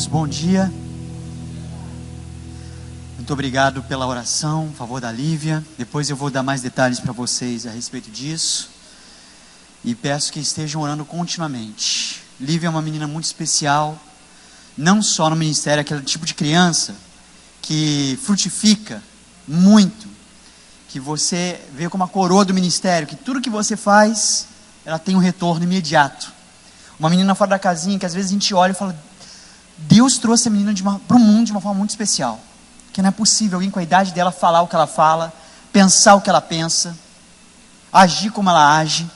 queridos, bom dia. Muito obrigado pela oração, em favor da Lívia. Depois eu vou dar mais detalhes para vocês a respeito disso. E peço que estejam orando continuamente. Lívia é uma menina muito especial, não só no ministério, aquele tipo de criança que frutifica muito, que você vê como a coroa do ministério, que tudo que você faz, ela tem um retorno imediato. Uma menina fora da casinha, que às vezes a gente olha e fala, Deus trouxe a menina para o mundo de uma forma muito especial. Que não é possível alguém com a idade dela falar o que ela fala, pensar o que ela pensa, agir como ela age.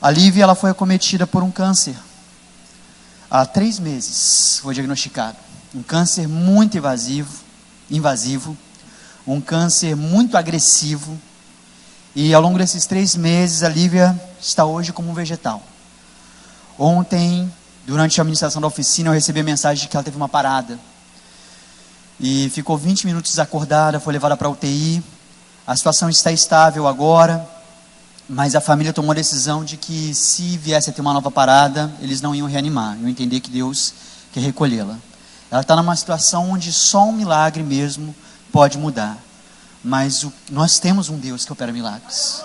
A Lívia, ela foi acometida por um câncer. Há 3 meses foi diagnosticado. Um câncer muito invasivo, um câncer muito agressivo. E ao longo desses 3 meses, a Lívia está hoje como um vegetal. Ontem, durante a administração da oficina, eu recebi a mensagem de que ela teve uma parada. E ficou 20 minutos desacordada, foi levada para a UTI. A situação está estável agora, mas a família tomou a decisão de que se viesse a ter uma nova parada, eles não iam reanimar. Eu entendi que Deus quer recolhê-la. Ela está numa situação onde só um milagre mesmo pode mudar. Mas nós temos um Deus que opera milagres.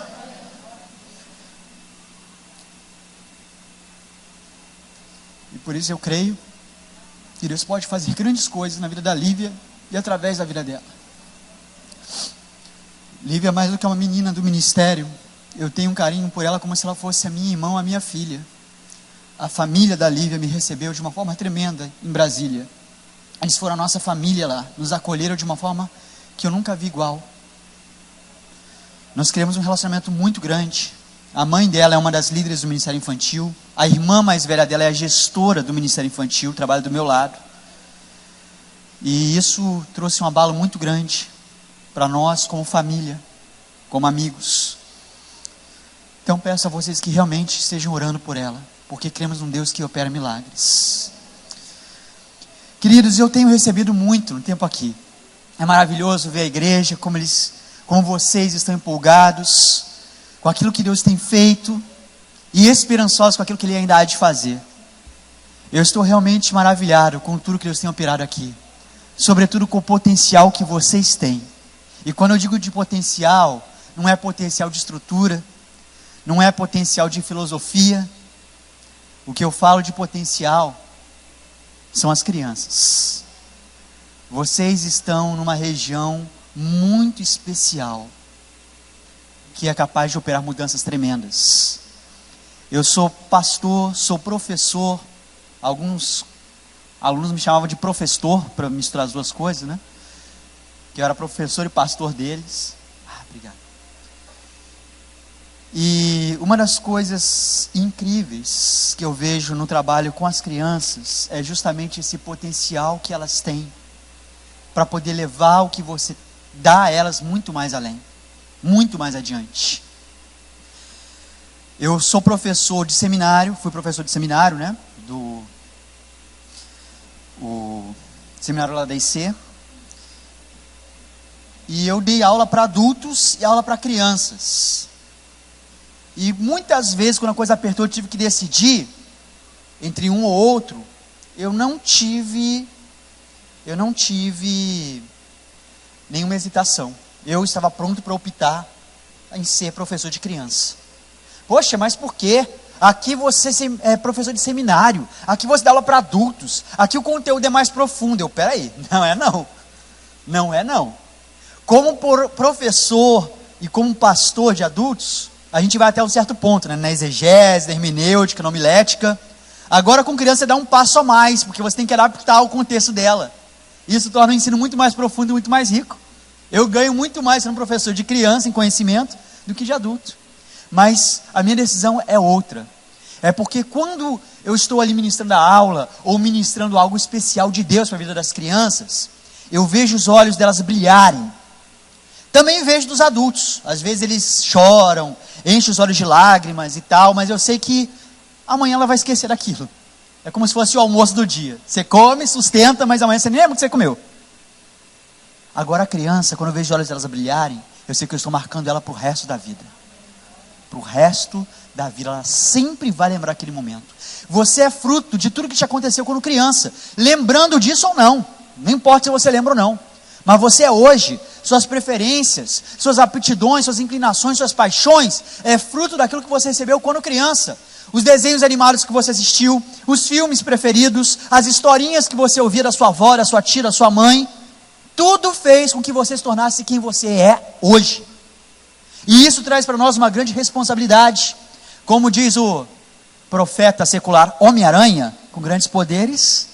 E por isso eu creio que Deus pode fazer grandes coisas na vida da Lívia e através da vida dela. Lívia é mais do que uma menina do ministério. Eu tenho um carinho por ela como se ela fosse a minha irmã, a minha filha. A família da Lívia me recebeu de uma forma tremenda em Brasília. Eles foram a nossa família lá, nos acolheram de uma forma que eu nunca vi igual. Nós criamos um relacionamento muito grande. A mãe dela é uma das líderes do Ministério Infantil. A irmã mais velha dela é a gestora do Ministério Infantil, trabalha do meu lado. E isso trouxe um abalo muito grande para nós como família, como amigos. Então peço a vocês que realmente estejam orando por ela, porque cremos num Deus que opera milagres. Queridos, eu tenho recebido muito no tempo aqui. É maravilhoso ver a igreja, como vocês estão empolgados com aquilo que Deus tem feito e esperançosos com aquilo que Ele ainda há de fazer. Eu estou realmente maravilhado com tudo que Deus tem operado aqui, sobretudo com o potencial que vocês têm. E quando eu digo de potencial, não é potencial de estrutura, não é potencial de filosofia. O que eu falo de potencial são as crianças. Vocês estão numa região muito especial, que é capaz de operar mudanças tremendas. Eu sou pastor, sou professor. Alguns alunos me chamavam de professor, para misturar as duas coisas, né? Que eu era professor e pastor deles. Obrigado. E uma das coisas incríveis que eu vejo no trabalho com as crianças é justamente esse potencial que elas têm para poder levar o que você dá a elas muito mais além, muito mais adiante. Eu sou professor de seminário, fui professor de seminário, né? O seminário lá da IC. E eu dei aula para adultos e aula para crianças. E muitas vezes, quando a coisa apertou, eu tive que decidir entre um ou outro. Eu não tive nenhuma hesitação. Eu estava pronto para optar em ser professor de criança. Poxa, mas por quê? Aqui você é professor de seminário, aqui você dá aula para adultos, aqui o conteúdo é mais profundo. Peraí, não é não. Como professor e como pastor de adultos, a gente vai até um certo ponto, né? Na exegese, na hermenêutica, na homilética. Agora com criança você dá um passo a mais, porque você tem que adaptar ao contexto dela. Isso torna o ensino muito mais profundo e muito mais rico. Eu ganho muito mais sendo professor de criança em conhecimento do que de adulto. Mas a minha decisão é outra. É porque quando eu estou ali ministrando a aula, ou ministrando algo especial de Deus para a vida das crianças, eu vejo os olhos delas brilharem. Também vejo dos adultos. Às vezes eles choram, enchem os olhos de lágrimas e tal, mas eu sei que amanhã ela vai esquecer daquilo. É como se fosse o almoço do dia. Você come, sustenta, mas amanhã você nem lembra o que você comeu. Agora a criança, quando eu vejo os olhos delas brilharem, eu sei que eu estou marcando ela para o resto da vida. para o resto da vida. Ela sempre vai lembrar aquele momento. Você é fruto de tudo que te aconteceu quando criança, lembrando disso ou não. Não importa se você lembra ou não. Mas você é hoje, suas preferências, suas aptidões, suas inclinações, suas paixões, é fruto daquilo que você recebeu quando criança. Os desenhos animados que você assistiu, os filmes preferidos, as historinhas que você ouvia da sua avó, da sua tia, da sua mãe, tudo fez com que você se tornasse quem você é hoje. E isso traz para nós uma grande responsabilidade. Como diz o profeta secular Homem-Aranha, com grandes poderes,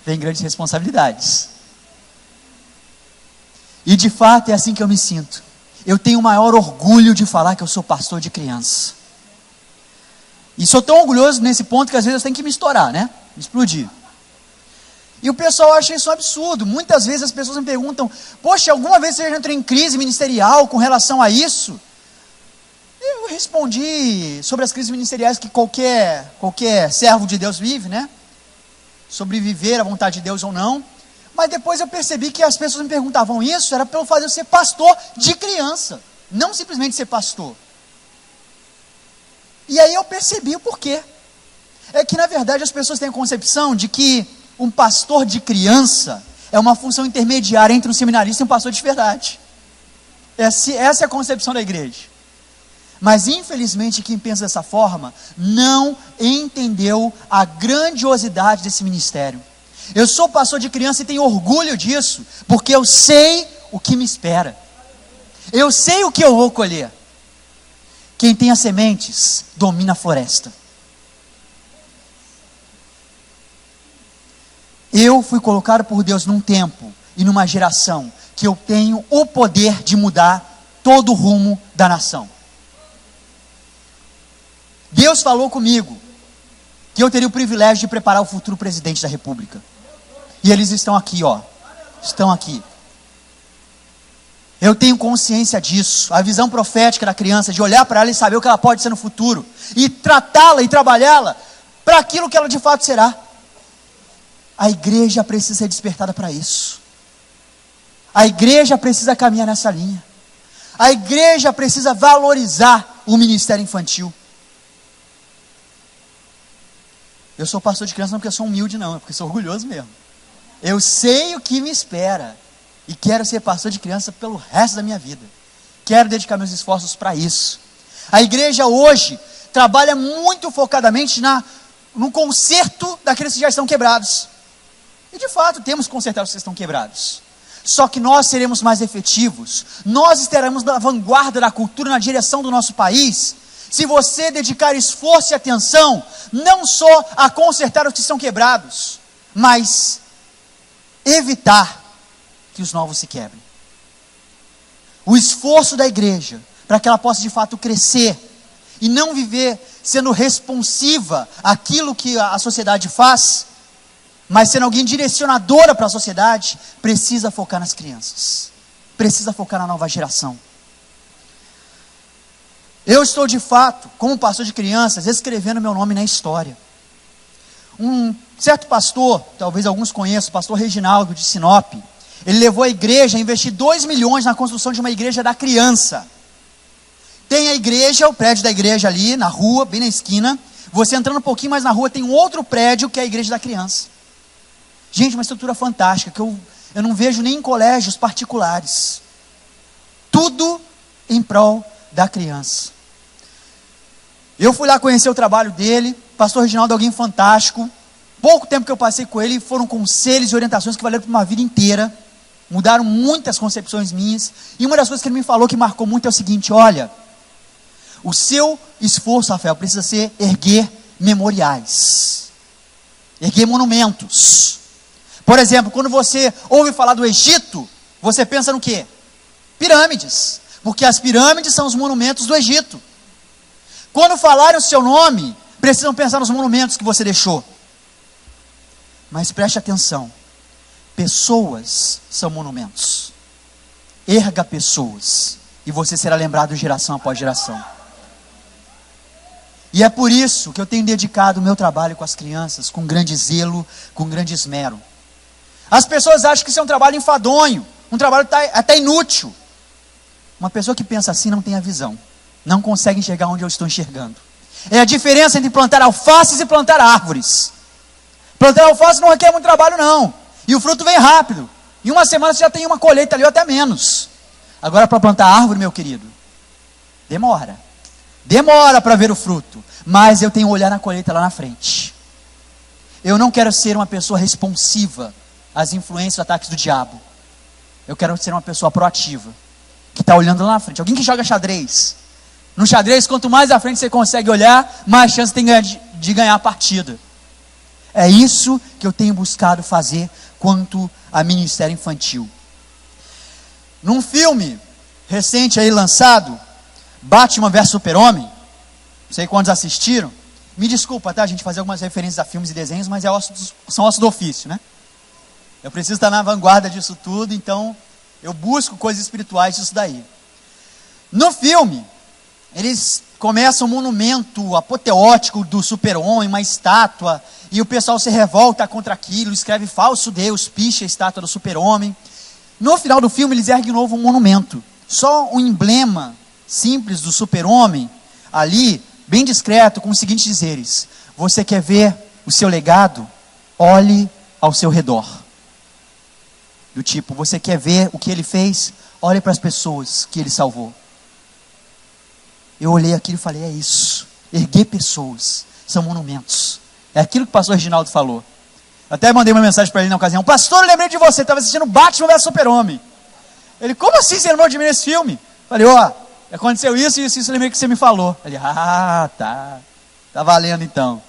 vem grandes responsabilidades. E de fato é assim que eu me sinto. Eu tenho o maior orgulho de falar que eu sou pastor de criança. E sou tão orgulhoso nesse ponto que às vezes eu tenho que me estourar, né? Me explodir. E o pessoal acha isso um absurdo. Muitas vezes as pessoas me perguntam: poxa, alguma vez você já entrou em crise ministerial com relação a isso? Eu respondi sobre as crises ministeriais que qualquer servo de Deus vive, né? Sobre viver a vontade de Deus ou não. Mas depois eu percebi que as pessoas me perguntavam isso, era pelo fato de eu ser pastor de criança, não simplesmente ser pastor. E aí eu percebi o porquê. É que na verdade as pessoas têm a concepção de que um pastor de criança é uma função intermediária entre um seminarista e um pastor de verdade. Essa é a concepção da igreja. Mas infelizmente quem pensa dessa forma não entendeu a grandiosidade desse ministério. Eu sou pastor de criança e tenho orgulho disso, porque eu sei o que me espera. Eu sei o que eu vou colher. Quem tem as sementes domina a floresta. Eu fui colocado por Deus num tempo e numa geração que eu tenho o poder de mudar todo o rumo da nação. Deus falou comigo que eu teria o privilégio de preparar o futuro presidente da República. E eles estão aqui, ó. Estão aqui. Eu tenho consciência disso. A visão profética da criança, de olhar para ela e saber o que ela pode ser no futuro. E tratá-la e trabalhá-la para aquilo que ela de fato será. A igreja precisa ser despertada para isso. A igreja precisa caminhar nessa linha. A igreja precisa valorizar o ministério infantil. Eu sou pastor de criança não porque eu sou humilde não, é porque eu sou orgulhoso mesmo. Eu sei o que me espera. E quero ser pastor de criança pelo resto da minha vida. Quero dedicar meus esforços para isso. A igreja hoje trabalha muito focadamente no conserto daqueles que já estão quebrados. E de fato temos que consertar os que estão quebrados. Só que nós seremos mais efetivos. Nós estaremos na vanguarda da cultura, na direção do nosso país, se você dedicar esforço e atenção, não só a consertar os que estão quebrados, mas evitar que os novos se quebrem. O esforço da igreja, para que ela possa de fato crescer, e não viver sendo responsiva àquilo que a sociedade faz, mas sendo alguém direcionadora para a sociedade, precisa focar nas crianças, precisa focar na nova geração. Eu estou de fato, como pastor de crianças, escrevendo meu nome na história. Um certo pastor, talvez alguns conheçam, o pastor Reginaldo de Sinop, ele levou a igreja a investir 2 milhões na construção de uma igreja da criança. Tem a igreja, o prédio da igreja ali na rua, bem na esquina. Você entrando um pouquinho mais na rua, tem um outro prédio que é a igreja da criança. Gente, uma estrutura fantástica, que eu não vejo nem em colégios particulares. Tudo em prol da criança. Eu fui lá conhecer o trabalho dele. Pastor Reginaldo é alguém fantástico. Pouco tempo que eu passei com ele, foram conselhos e orientações que valeram para uma vida inteira. Mudaram muitas concepções minhas. E uma das coisas que ele me falou que marcou muito é o seguinte: olha, o seu esforço, Rafael, precisa ser erguer memoriais, erguer monumentos. Por exemplo, quando você ouve falar do Egito, você pensa no quê? Pirâmides, porque as pirâmides são os monumentos do Egito. Quando falarem o seu nome, precisam pensar nos monumentos que você deixou. Mas preste atenção, pessoas são monumentos. Erga pessoas, e você será lembrado geração após geração. E é por isso que eu tenho dedicado o meu trabalho com as crianças, com grande zelo, com grande esmero. As pessoas acham que isso é um trabalho enfadonho, um trabalho até inútil. Uma pessoa que pensa assim não tem a visão. não consegue enxergar onde eu estou enxergando. É a diferença entre plantar alfaces e plantar árvores. Plantar alface não requer muito trabalho não, e o fruto vem rápido. Em uma semana você já tem uma colheita ali, ou até menos. Agora para plantar árvore, meu querido, demora para ver o fruto, mas eu tenho que olhar na colheita lá na frente. Eu não quero ser uma pessoa responsiva às influências, ataques do diabo. Eu quero ser uma pessoa proativa, que está olhando lá na frente. Alguém que joga xadrez. No xadrez, quanto mais à frente você consegue olhar, mais chance tem de ganhar a partida. É isso que eu tenho buscado fazer quanto a ministério infantil. Num filme recente aí lançado, Batman vs Super-Homem, não sei quantos assistiram, me desculpa, tá, a gente fazer algumas referências a filmes e desenhos, mas são ossos do ofício, né? Eu preciso estar na vanguarda disso tudo, então eu busco coisas espirituais disso daí. No filme, eles começam um monumento apoteótico do Super-Homem, uma estátua, e o pessoal se revolta contra aquilo, escreve falso Deus, picha a estátua do Super-Homem. No final do filme, eles erguem de novo um monumento. Só um emblema simples do Super-Homem, ali, bem discreto, com os seguintes dizeres: você quer ver o seu legado? Olhe ao seu redor. Do tipo, você quer ver o que ele fez? Olhe para as pessoas que ele salvou. Eu olhei aquilo e falei, é isso. Erguer pessoas, são monumentos. É aquilo que o pastor Reginaldo falou. Até mandei uma mensagem para ele na ocasião: pastor, eu lembrei de você, estava assistindo Batman vs Super-Homem. Ele, como assim você lembrou de mim nesse filme? Falei, aconteceu isso e isso, eu lembrei que você me falou. Ele, tá valendo então.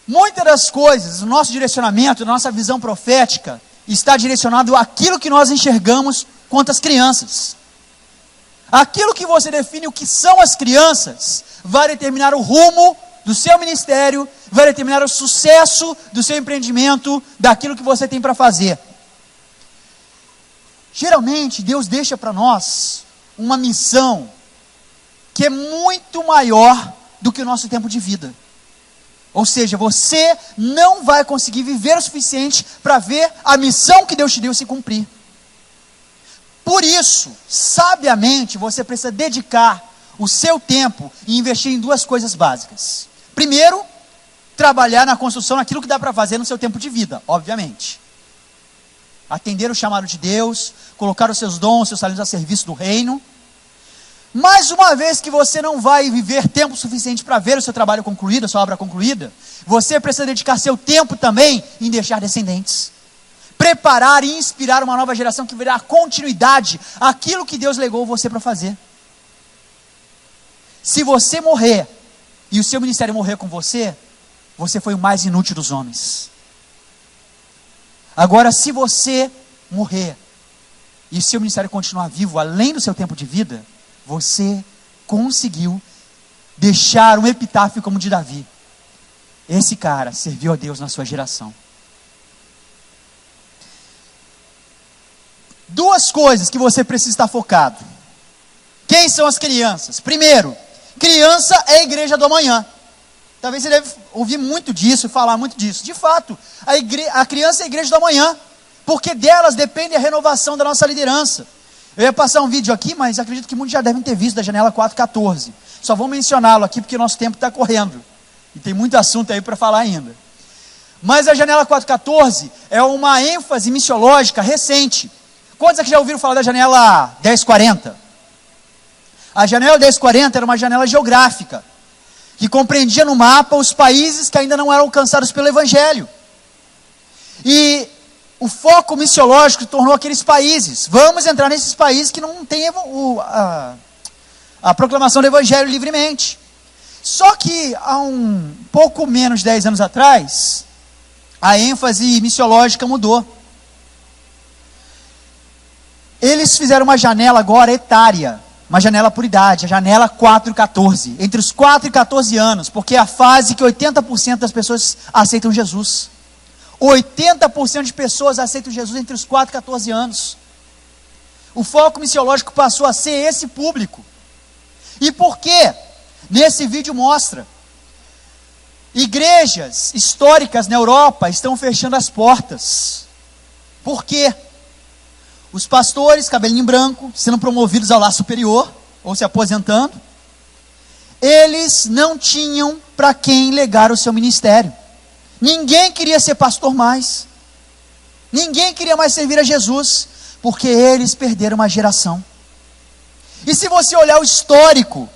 Muitas das coisas, o nosso direcionamento, a nossa visão profética, está direcionado àquilo que nós enxergamos quanto às crianças. Aquilo que você define o que são as crianças, vai determinar o rumo do seu ministério, vai determinar o sucesso do seu empreendimento, daquilo que você tem para fazer. Geralmente, Deus deixa para nós uma missão que é muito maior do que o nosso tempo de vida. Ou seja, você não vai conseguir viver o suficiente para ver a missão que Deus te deu se cumprir. Por isso, sabiamente, você precisa dedicar o seu tempo e investir em duas coisas básicas. Primeiro, trabalhar na construção daquilo que dá para fazer no seu tempo de vida, obviamente. Atender o chamado de Deus, colocar os seus dons, seus talentos a serviço do reino. Mas uma vez que você não vai viver tempo suficiente para ver o seu trabalho concluído, a sua obra concluída, você precisa dedicar seu tempo também em deixar descendentes. Preparar e inspirar uma nova geração que verá continuidade àquilo que Deus legou você para fazer. Se você morrer e o seu ministério morrer com você, você foi o mais inútil dos homens. Agora, se você morrer e o seu ministério continuar vivo além do seu tempo de vida, você conseguiu deixar um epitáfio como o de Davi. Esse cara serviu a Deus na sua geração. Duas coisas que você precisa estar focado. Quem são as crianças? Primeiro, criança é a igreja do amanhã. Talvez você deve ouvir muito disso, falar muito disso. De fato, a criança é a igreja do amanhã, porque delas depende a renovação da nossa liderança. Eu ia passar um vídeo aqui, mas acredito que muitos já devem ter visto da janela 414. Só vou mencioná-lo aqui porque o nosso tempo está correndo. E tem muito assunto aí para falar ainda. Mas a janela 414 é uma ênfase missiológica recente. Quantos aqui já ouviram falar da janela 1040? A janela 1040 era uma janela geográfica, que compreendia no mapa os países que ainda não eram alcançados pelo Evangelho. E o foco missiológico tornou aqueles países. Vamos entrar nesses países que não têm a proclamação do Evangelho livremente. Só que há um pouco menos de 10 anos atrás, a ênfase missiológica mudou. Eles fizeram uma janela agora etária, uma janela por idade, a janela 4 e 14, entre os 4 e 14 anos, porque é a fase que 80% das pessoas aceitam Jesus. 80% de pessoas aceitam Jesus entre os 4 e 14 anos. O foco missiológico passou a ser esse público. E por quê? Nesse vídeo mostra. Igrejas históricas na Europa estão fechando as portas. Por quê? Os pastores, cabelinho branco, sendo promovidos ao lar superior, ou se aposentando, eles não tinham para quem legar o seu ministério. Ninguém queria ser pastor mais. Ninguém queria mais servir a Jesus, porque eles perderam uma geração. E se você olhar o histórico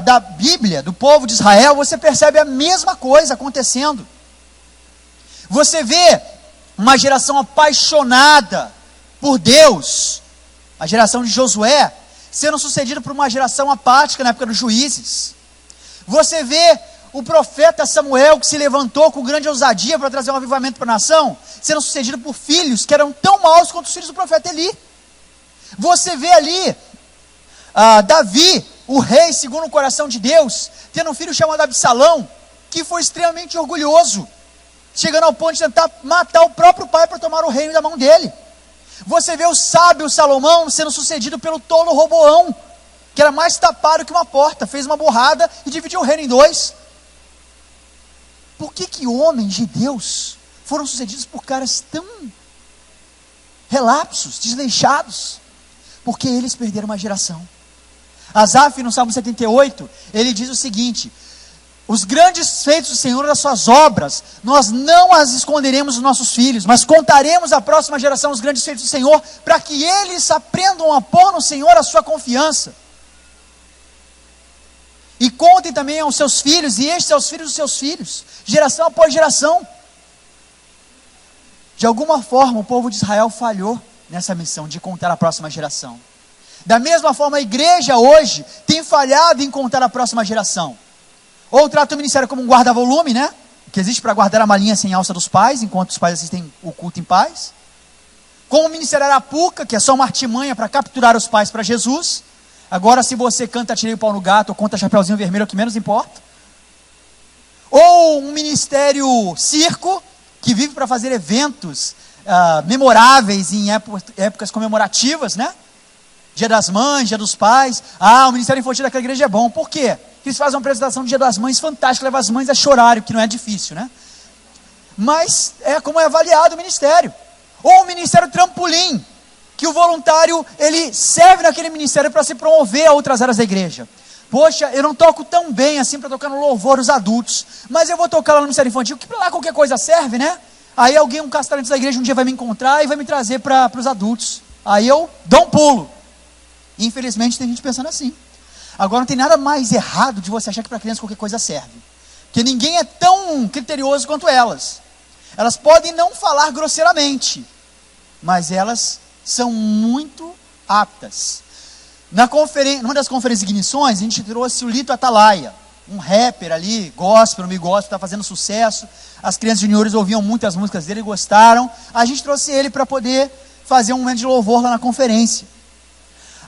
da Bíblia, do povo de Israel, você percebe a mesma coisa acontecendo. Você vê uma geração apaixonada por Deus, a geração de Josué, sendo sucedida por uma geração apática na época dos juízes. Você vê o profeta Samuel, que se levantou com grande ousadia para trazer um avivamento para a nação, sendo sucedido por filhos que eram tão maus quanto os filhos do profeta Eli. Você vê ali Davi, o rei segundo o coração de Deus, tendo um filho chamado Absalão, que foi extremamente orgulhoso, chegando ao ponto de tentar matar o próprio pai para tomar o reino da mão dele. Você vê o sábio Salomão sendo sucedido pelo tolo Roboão, que era mais tapado que uma porta, fez uma borrada e dividiu o reino em dois. Por que homens de Deus foram sucedidos por caras tão relapsos, desleixados? Porque eles perderam uma geração. Asaf, no Salmo 78, ele diz o seguinte: os grandes feitos do Senhor das suas obras, nós não as esconderemos dos nossos filhos, mas contaremos à próxima geração os grandes feitos do Senhor, para que eles aprendam a pôr no Senhor a sua confiança. E contem também aos seus filhos, e estes aos filhos dos seus filhos, geração após geração. De alguma forma, o povo de Israel falhou nessa missão de contar a próxima geração. Da mesma forma, a igreja hoje tem falhado em contar a próxima geração. Ou trata o ministério como um guarda-volume, né? Que existe para guardar a malinha sem alça dos pais, enquanto os pais assistem o culto em paz. Como o ministério Arapuca, que é só uma artimanha para capturar os pais para Jesus. Agora, se você canta Tirei o Pau no Gato ou conta Chapeuzinho Vermelho, é o que menos importa. Ou um ministério circo, que vive para fazer eventos memoráveis em épocas comemorativas, né? Dia das Mães, Dia dos Pais. O ministério infantil daquela igreja é bom. Por quê? Porque eles fazem uma apresentação do Dia das Mães fantástica, leva as mães a chorarem, que não é difícil, né? Mas é como é avaliado o ministério. Ou o ministério trampolim, que o voluntário, ele serve naquele ministério para se promover a outras áreas da igreja. Poxa, eu não toco tão bem assim para tocar no louvor dos adultos, mas eu vou tocar lá no ministério infantil, que para lá qualquer coisa serve, né? Aí alguém, um castrante da igreja, um dia vai me encontrar e vai me trazer para os adultos. Aí eu dou um pulo. Infelizmente tem gente pensando assim. Agora não tem nada mais errado de você achar que para criança qualquer coisa serve. Porque ninguém é tão criterioso quanto elas. Elas podem não falar grosseiramente, mas elas são muito aptas. Numa das conferências de ignições, a gente trouxe o Lito Atalaia, um rapper ali, gospel, no gospel, está fazendo sucesso. As crianças juniores ouviam muitas músicas dele e gostaram. A gente trouxe ele para poder fazer um momento de louvor lá na conferência.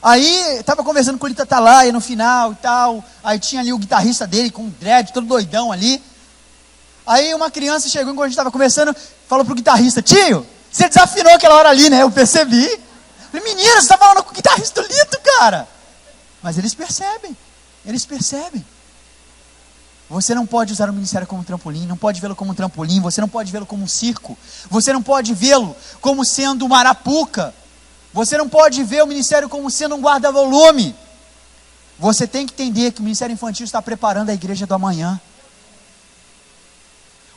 Aí, estava conversando com o Lito Atalaia no final e tal. Aí tinha ali o guitarrista dele com um dread, todo doidão ali. Aí uma criança chegou enquanto a gente estava conversando, falou pro guitarrista: tio, você desafinou aquela hora ali, né? Eu percebi. Falei: menino, você está falando com o guitarrista do Lito, cara. Mas eles percebem. Você não pode usar o ministério como um trampolim, não pode vê-lo como um trampolim, você não pode vê-lo como um circo, você não pode vê-lo como sendo uma arapuca, você não pode ver o ministério como sendo um guarda-volume. Você tem que entender que o ministério infantil está preparando a igreja do amanhã.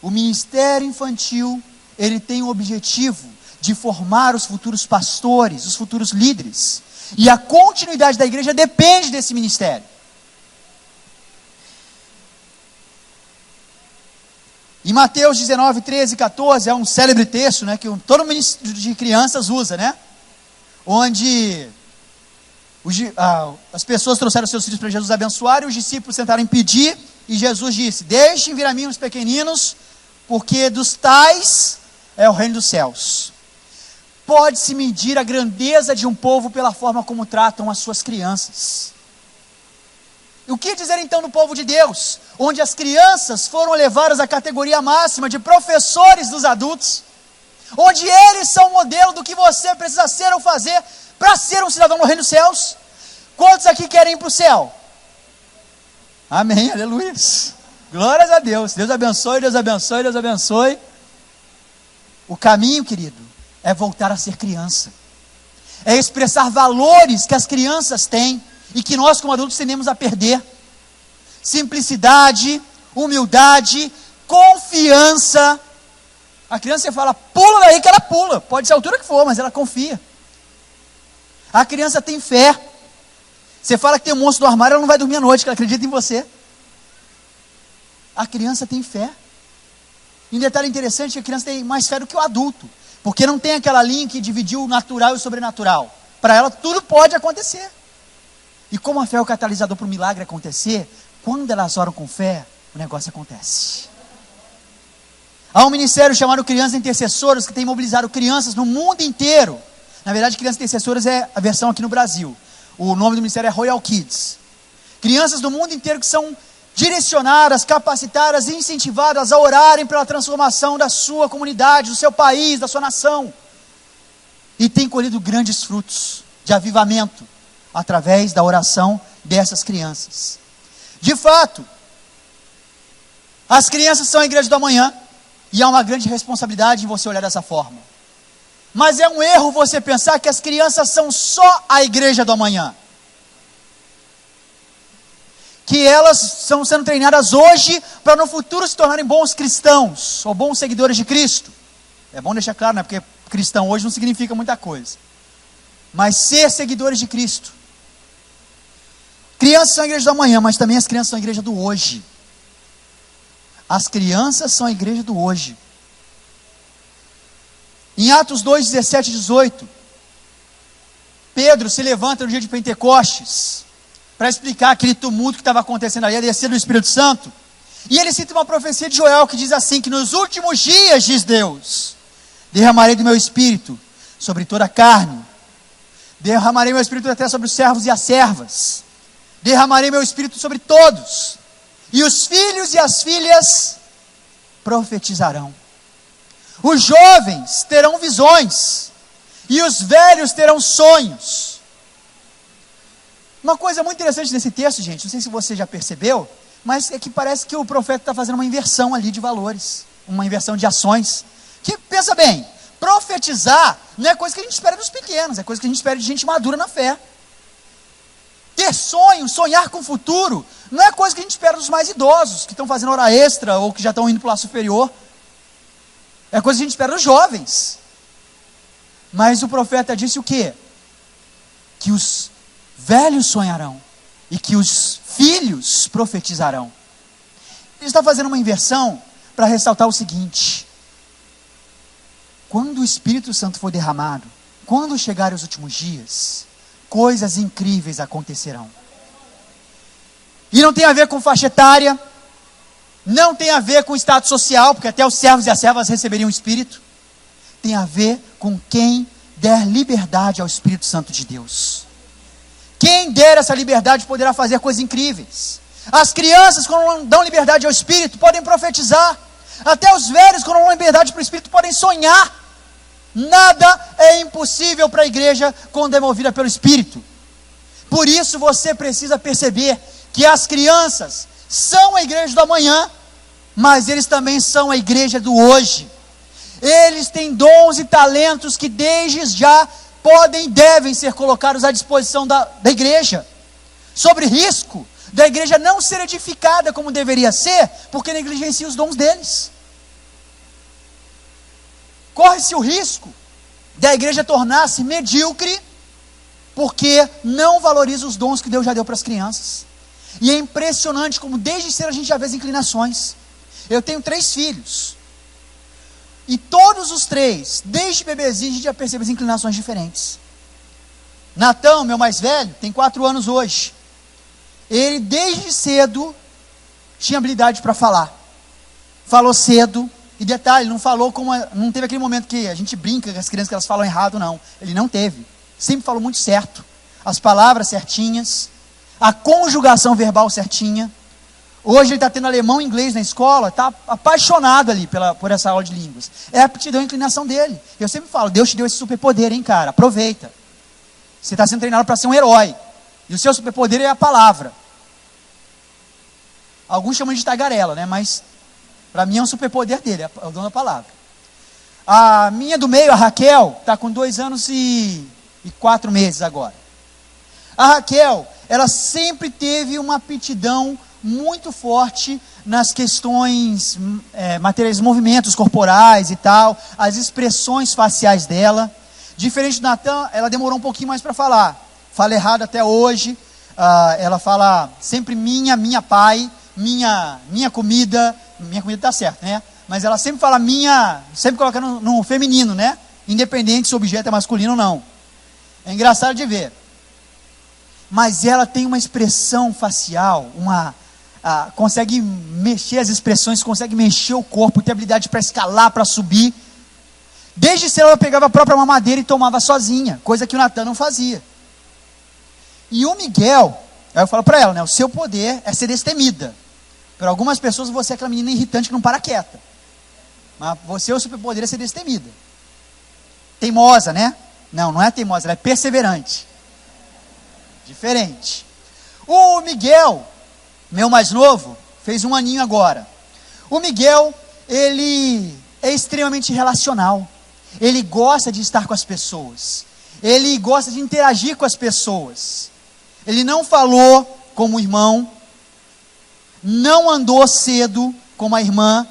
O ministério infantil, ele tem o objetivo de formar os futuros pastores, os futuros líderes. E a continuidade da igreja depende desse ministério. Em Mateus 19, 13 e 14, é um célebre texto, né, que todo ministro de crianças usa, né? Onde as pessoas trouxeram seus filhos para Jesus abençoar, e os discípulos tentaram impedir, e Jesus disse: deixem vir a mim os pequeninos, porque dos tais é o reino dos céus. Pode-se medir a grandeza de um povo pela forma como tratam as suas crianças. O que dizer então do povo de Deus, onde as crianças foram levadas à categoria máxima de professores dos adultos, onde eles são o modelo do que você precisa ser ou fazer para ser um cidadão no reino dos céus? Quantos aqui querem ir para o céu? Amém, aleluia. Glórias a Deus. Deus abençoe, Deus abençoe, Deus abençoe. O caminho, querido, é voltar a ser criança. É expressar valores que as crianças têm e que nós como adultos tendemos a perder. Simplicidade, humildade, confiança. A criança, você fala, pula daí que ela pula. Pode ser a altura que for, mas ela confia. A criança tem fé. Você fala que tem um monstro no armário, ela não vai dormir à noite, que ela acredita em você. A criança tem fé. E um detalhe interessante, a criança tem mais fé do que o adulto. Porque não tem aquela linha que dividiu o natural e o sobrenatural. Para ela tudo pode acontecer. E como a fé é o catalisador para o milagre acontecer, quando elas oram com fé, o negócio acontece. Há um ministério chamado Crianças Intercessoras, que tem mobilizado crianças no mundo inteiro. Na verdade, Crianças Intercessoras é a versão aqui no Brasil. O nome do ministério é Royal Kids. Crianças do mundo inteiro que são direcionadas, capacitadas e incentivadas a orarem pela transformação da sua comunidade, do seu país, da sua nação. E tem colhido grandes frutos de avivamento através da oração dessas crianças. De fato, as crianças são a igreja do amanhã e há uma grande responsabilidade em você olhar dessa forma. Mas é um erro você pensar que as crianças são só a igreja do amanhã. Que elas estão sendo treinadas hoje para no futuro se tornarem bons cristãos ou bons seguidores de Cristo. É bom deixar claro, né? Porque cristão hoje não significa muita coisa. Mas ser seguidores de Cristo. Crianças são a igreja do amanhã, mas também as crianças são a igreja do hoje. As crianças são a igreja do hoje. Em Atos 2, 17 e 18, Pedro se levanta no dia de Pentecostes para explicar aquele tumulto que estava acontecendo ali, a descida do Espírito Santo. E ele cita uma profecia de Joel que diz assim, que nos últimos dias, diz Deus, derramarei do meu Espírito sobre toda a carne, derramarei meu Espírito até sobre os servos e as servas, derramarei meu Espírito sobre todos, e os filhos e as filhas profetizarão. Os jovens terão visões, e os velhos terão sonhos. Uma coisa muito interessante nesse texto, gente, não sei se você já percebeu, mas é que parece que o profeta está fazendo uma inversão ali de valores, uma inversão de ações. Que, pensa bem, profetizar não é coisa que a gente espera dos pequenos, é coisa que a gente espera de gente madura na fé. Ter sonho, sonhar com o futuro, não é coisa que a gente espera dos mais idosos, que estão fazendo hora extra ou que já estão indo para o lá superior. É coisa que a gente espera dos jovens. Mas o profeta disse o quê? Que os velhos sonharão e que os filhos profetizarão. Ele está fazendo uma inversão para ressaltar o seguinte: quando o Espírito Santo for derramado, quando chegarem os últimos dias, coisas incríveis acontecerão. E não tem a ver com faixa etária, não tem a ver com status social, porque até os servos e as servas receberiam o Espírito. Tem a ver com quem der liberdade ao Espírito Santo de Deus. Quem der essa liberdade poderá fazer coisas incríveis. As crianças, quando dão liberdade ao Espírito, podem profetizar. Até os velhos, quando dão liberdade para o Espírito, podem sonhar. Nada é impossível para a igreja quando é movida pelo Espírito. Por isso você precisa perceber que as crianças são a igreja do amanhã, mas eles também são a igreja do hoje. Eles têm dons e talentos que desde já podem e devem ser colocados à disposição da igreja, sobre risco da igreja não ser edificada como deveria ser, porque negligencia os dons deles. Corre-se o risco da igreja tornar-se medíocre, porque não valoriza os dons que Deus já deu para as crianças. E é impressionante como desde cedo a gente já vê as inclinações. Eu tenho 3 filhos, e todos os 3, desde bebezinho, a gente já percebe as inclinações diferentes. Natão, meu mais velho, tem 4 anos hoje. Ele desde cedo tinha habilidade para falar. Falou cedo. E detalhe, não teve aquele momento que a gente brinca com as crianças que elas falam errado, não. Ele não teve. Sempre falou muito certo. As palavras certinhas. A conjugação verbal certinha. Hoje ele está tendo alemão e inglês na escola, está apaixonado ali por essa aula de línguas. É a aptidão e a inclinação dele. Eu sempre falo, Deus te deu esse superpoder, hein, cara? Aproveita. Você está sendo treinado para ser um herói. E o seu superpoder é a palavra. Alguns chamam de tagarela, né? Mas para mim é um superpoder dele, é o dono da palavra. A minha do meio, a Raquel, está com 2 anos e e 4 meses agora. A Raquel, ela sempre teve uma aptidão muito forte nas questões materiais, movimentos corporais e tal, as expressões faciais dela. Diferente do Natan, ela demorou um pouquinho mais para falar. Fala errado até hoje. Ela fala sempre minha pai, minha comida. Minha comida tá certo, né? Mas ela sempre fala minha, sempre coloca no feminino, né? Independente se o objeto é masculino ou não. É engraçado de ver. Mas ela tem uma expressão facial, consegue mexer as expressões, consegue mexer o corpo, tem habilidade para escalar, para subir. Desde cedo ela pegava a própria mamadeira e tomava sozinha, coisa que o Natan não fazia. E o Miguel, aí eu falo para ela, né, o seu poder é ser destemida. Para algumas pessoas você é aquela menina irritante que não para quieta. Mas o superpoder é ser destemida. Teimosa, né? Não é teimosa, ela é perseverante. Diferente. O Miguel, meu mais novo, fez 1 aninho agora. O Miguel, ele é extremamente relacional. Ele gosta de estar com as pessoas. Ele gosta de interagir com as pessoas. Ele não falou como o irmão. Não andou cedo como a irmã.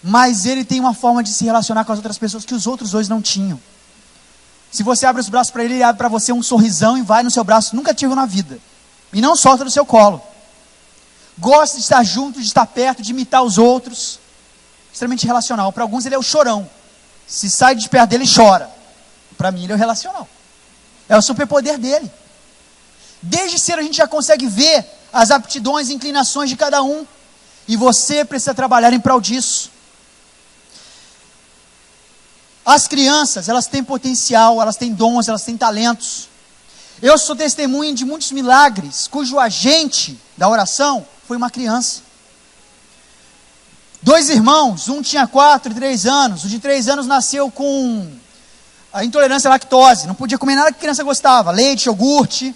Mas ele tem uma forma de se relacionar com as outras pessoas que os outros dois não tinham. Se você abre os braços para ele, ele abre para você um sorrisão e vai no seu braço. Nunca tive na vida. E não solta do seu colo. Gosta de estar junto, de estar perto, de imitar os outros. Extremamente relacional. Para alguns ele é o chorão. Se sai de perto dele, chora. Para mim ele é o relacional. É o superpoder dele. Desde cedo a gente já consegue ver as aptidões e inclinações de cada um. E você precisa trabalhar em prol disso. As crianças, elas têm potencial, elas têm dons, elas têm talentos. Eu sou testemunha de muitos milagres, cujo agente da oração foi uma criança. 2 irmãos, um tinha 4 e 3 anos, o de 3 anos nasceu com a intolerância à lactose, não podia comer nada que a criança gostava, leite, iogurte,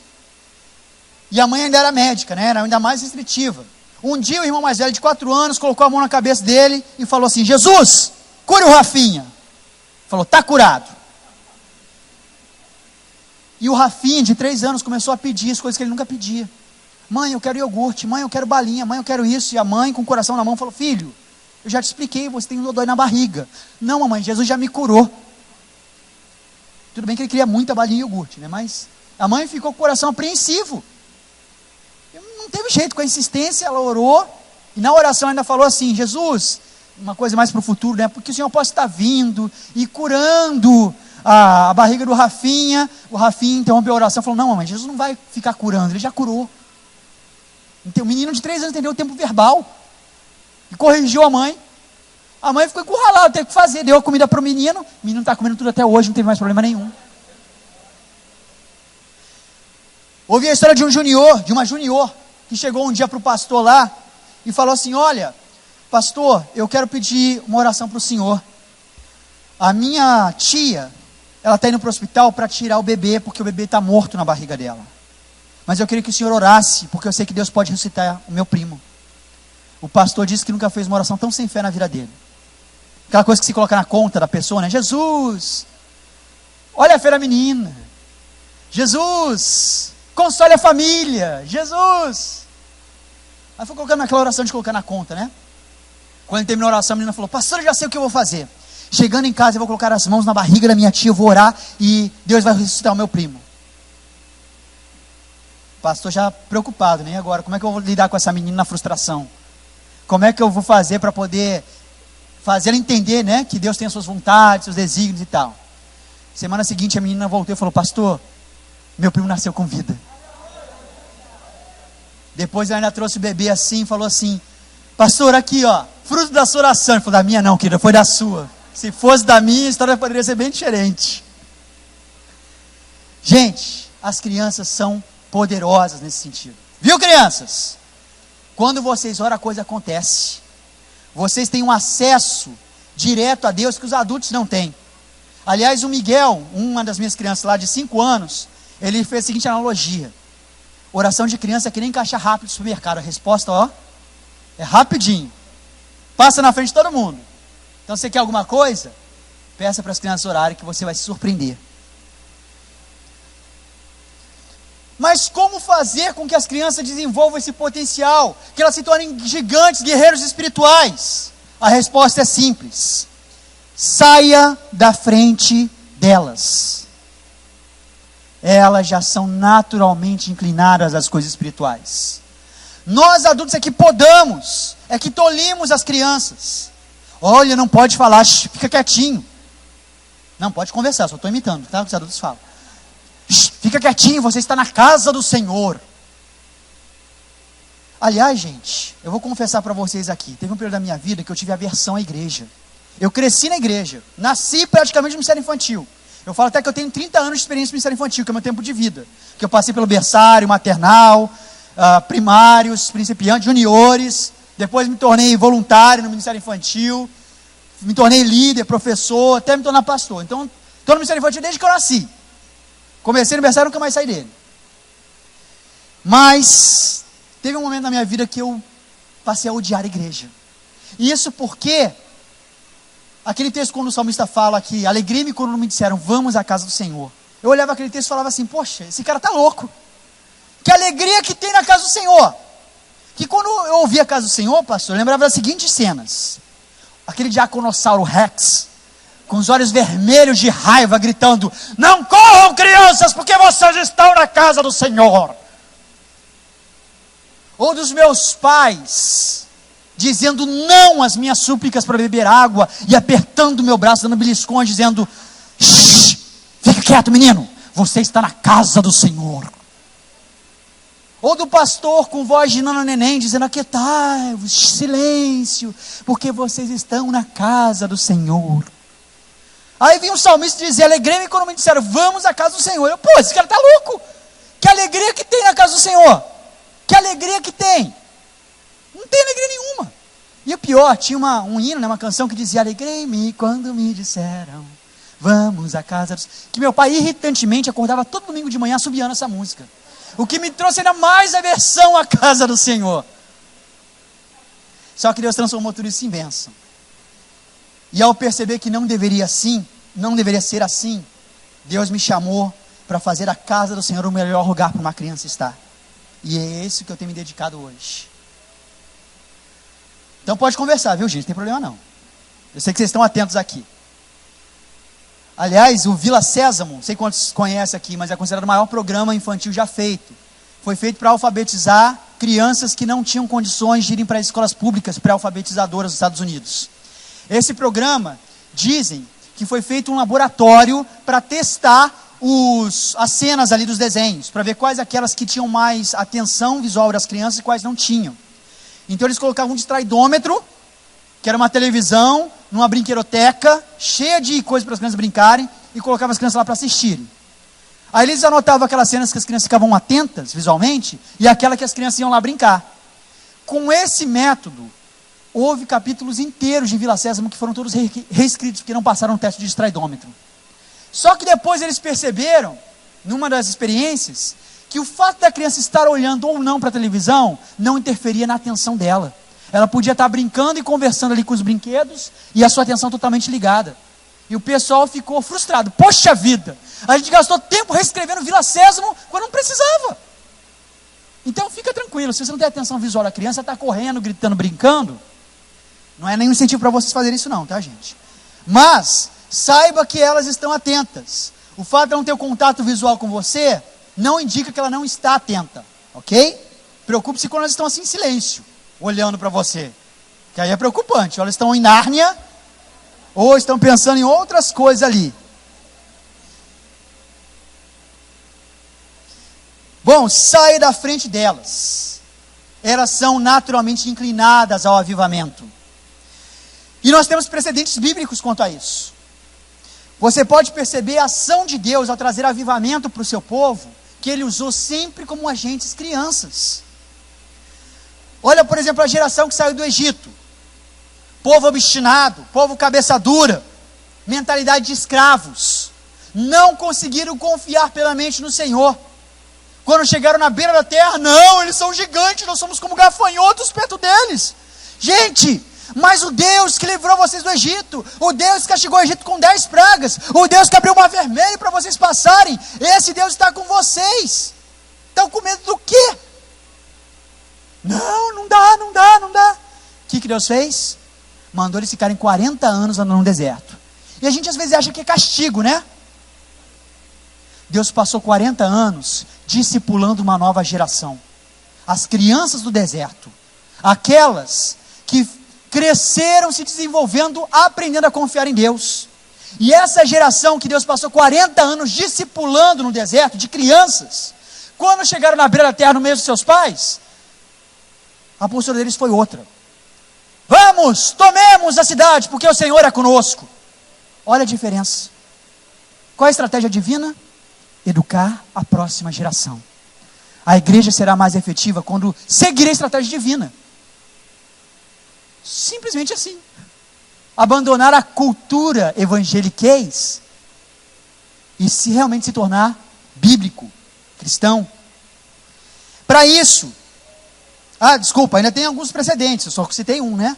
e a mãe ainda era médica, né? Era ainda mais restritiva. Um dia o irmão mais velho de 4 anos colocou a mão na cabeça dele e falou assim: Jesus, cure o Rafinha. Falou, tá curado. E o Rafinha de 3 anos começou a pedir as coisas que ele nunca pedia. Mãe, eu quero iogurte, mãe, eu quero balinha, mãe, eu quero isso. E a mãe com o coração na mão falou: filho, eu já te expliquei, você tem um dodói na barriga. Não, mamãe, Jesus já me curou. Tudo bem que ele queria muita balinha e iogurte, né? Mas a mãe ficou com o coração apreensivo. Não teve jeito, com a insistência, ela orou. E na oração ainda falou assim: Jesus, uma coisa mais para o futuro, né? Porque o Senhor pode estar vindo e curando a barriga do Rafinha. O Rafinha interrompeu a oração e falou: não, mamãe, Jesus não vai ficar curando, ele já curou. Então, o menino de 3 anos entendeu o tempo verbal e corrigiu a mãe. A mãe ficou encurralada, teve que fazer, deu a comida para o menino está comendo tudo até hoje, não teve mais problema nenhum. Ouvi a história de uma junior, que chegou um dia para o pastor lá e falou assim: olha, pastor, eu quero pedir uma oração para o senhor. A minha tia, ela está indo para o hospital para tirar o bebê, porque o bebê está morto na barriga dela. Mas eu queria que o senhor orasse, porque eu sei que Deus pode ressuscitar o meu primo. O pastor disse que nunca fez uma oração tão sem fé na vida dele. Aquela coisa que se coloca na conta da pessoa, né? Jesus, olha a fé da menina. Jesus, console a família. Jesus. Aí foi colocando naquela oração de colocar na conta, né? Quando ele terminou a oração, a menina falou: pastor, eu já sei o que eu vou fazer. Chegando em casa, eu vou colocar as mãos na barriga da minha tia, eu vou orar e Deus vai ressuscitar o meu primo. O pastor já preocupado, né? E agora, como é que eu vou lidar com essa menina na frustração? Como é que eu vou fazer para poder fazer ela entender, né? Que Deus tem as suas vontades, seus desígnios e tal. Semana seguinte, a menina voltou e falou: pastor, meu primo nasceu com vida. Depois ela ainda trouxe o bebê assim e falou assim: pastor, aqui ó, fruto da sua oração. Ele falou: da minha não, querida, foi da sua. Se fosse da minha, a história poderia ser bem diferente. Gente, as crianças são poderosas nesse sentido. Viu, crianças? Quando vocês oram, a coisa acontece. Vocês têm um acesso direto a Deus que os adultos não têm. Aliás, o Miguel, uma das minhas crianças lá de 5 anos, ele fez a seguinte analogia: oração de criança é que nem caixa rápido do supermercado. A resposta, ó, é rapidinho. Passa na frente de todo mundo. Então, você quer alguma coisa? Peça para as crianças orarem que você vai se surpreender. Mas como fazer com que as crianças desenvolvam esse potencial, que elas se tornem gigantes, guerreiros espirituais? A resposta é simples: saia da frente delas. Elas já são naturalmente inclinadas às coisas espirituais. Nós adultos é que podamos, é que tolimos as crianças. Olha, não pode falar, fica quietinho. Não, pode conversar, só estou imitando, tá? O que os adultos falam. Fica quietinho, você está na casa do Senhor. Aliás, gente, eu vou confessar para vocês aqui, teve um período da minha vida que eu tive aversão à igreja. Eu cresci na igreja, nasci praticamente no ministério infantil. Eu falo até que eu tenho 30 anos de experiência no ministério infantil, que é o meu tempo de vida. Que eu passei pelo berçário, maternal, primários, principiantes, juniores. Depois me tornei voluntário no ministério infantil. Me tornei líder, professor, até me tornar pastor. Então, estou no ministério infantil desde que eu nasci. Comecei no berçário e nunca mais saí dele. Mas teve um momento na minha vida que eu passei a odiar a igreja. E isso porque aquele texto, quando o salmista fala que alegrei-me quando me disseram, vamos à casa do Senhor. Eu olhava aquele texto e falava assim, poxa, esse cara está louco. Que alegria que tem na casa do Senhor. Que quando eu ouvia a casa do Senhor, pastor, eu lembrava das seguintes cenas. Aquele diaconossauro Rex, com os olhos vermelhos de raiva, gritando, não corram, crianças, porque vocês estão na casa do Senhor. Ou dos meus pais, dizendo não às minhas súplicas para beber água, e apertando meu braço, dando beliscões, dizendo, shh, fica quieto, menino, você está na casa do Senhor. Ou do pastor com voz de nana neném, dizendo, aquietai-vos, silêncio, porque vocês estão na casa do Senhor. Aí vinha um salmista e dizia, alegrei-me quando me disseram, vamos à casa do Senhor. Eu, pô, esse cara está louco. Que alegria que tem na casa do Senhor. Que alegria que tem. Não tem alegria nenhuma. E o pior, tinha um hino, né, uma canção que dizia, alegrei-me quando me disseram, vamos à casa do Senhor. Que meu pai irritantemente acordava todo domingo de manhã assobiando essa música. O que me trouxe ainda mais aversão à casa do Senhor. Só que Deus transformou tudo isso em bênção. E ao perceber que não deveria ser assim, Deus me chamou para fazer a casa do Senhor o melhor lugar para uma criança estar. E é isso que eu tenho me dedicado hoje. Então pode conversar, viu, gente? Não tem problema não. Eu sei que vocês estão atentos aqui. Aliás, o Vila Sésamo, não sei quantos conhecem aqui, mas é considerado o maior programa infantil já feito. Foi feito para alfabetizar crianças que não tinham condições de irem para as escolas públicas pré-alfabetizadoras dos Estados Unidos. Esse programa, dizem que foi feito um laboratório para testar as cenas ali dos desenhos, para ver quais aquelas que tinham mais atenção visual das crianças e quais não tinham. Então eles colocavam um distraidômetro, que era uma televisão, numa brinquedoteca, cheia de coisas para as crianças brincarem, e colocavam as crianças lá para assistirem. Aí eles anotavam aquelas cenas que as crianças ficavam atentas visualmente, e aquela que as crianças iam lá brincar. Com esse método, houve capítulos inteiros de Vila Sésamo que foram todos reescritos, porque não passaram o teste de distraidômetro. Só que depois eles perceberam, numa das experiências, que o fato da criança estar olhando ou não para a televisão, não interferia na atenção dela. Ela podia estar brincando e conversando ali com os brinquedos, e a sua atenção totalmente ligada. E o pessoal ficou frustrado. Poxa vida, a gente gastou tempo reescrevendo Vila Sésamo, quando não precisava. Então fica tranquilo, se você não tem atenção visual da criança, está correndo, gritando, brincando, não é nenhum incentivo para vocês fazerem isso não, tá, gente? Mas, saiba que elas estão atentas. O fato de não ter o contato visual com você, não indica que ela não está atenta, ok? Preocupe-se quando elas estão assim em silêncio, olhando para você, que aí é preocupante. Elas estão em Nárnia, ou estão pensando em outras coisas ali. Bom, saia da frente delas. Elas são naturalmente inclinadas ao avivamento. E nós temos precedentes bíblicos quanto a isso. Você pode perceber a ação de Deus ao trazer avivamento para o seu povo, que Ele usou sempre como agentes crianças. Olha, por exemplo, a geração que saiu do Egito. Povo obstinado, povo cabeça dura, mentalidade de escravos. Não conseguiram confiar plenamente no Senhor. Quando chegaram na beira da terra, não, eles são gigantes, nós somos como gafanhotos perto deles. Gente, mas o Deus que livrou vocês do Egito, o Deus que castigou o Egito com 10 pragas, o Deus que abriu o mar vermelho para vocês passarem, esse Deus está com vocês. Estão com medo do quê? Não dá. O que Deus fez? Mandou eles ficarem 40 anos andando no deserto. E a gente às vezes acha que é castigo, né? Deus passou 40 anos discipulando uma nova geração. As crianças do deserto. Aquelas que cresceram se desenvolvendo, aprendendo a confiar em Deus. E essa geração que Deus passou 40 anos discipulando no deserto, de crianças, quando chegaram na beira da terra no meio dos seus pais, a postura deles foi outra. Vamos, tomemos a cidade, porque o Senhor é conosco. Olha a diferença. Qual é a estratégia divina? Educar a próxima geração. A igreja será mais efetiva quando seguir a estratégia divina. Simplesmente assim. Abandonar a cultura evangeliquez e realmente se tornar bíblico, cristão. Para isso, ainda tem alguns precedentes, eu só citei um, né?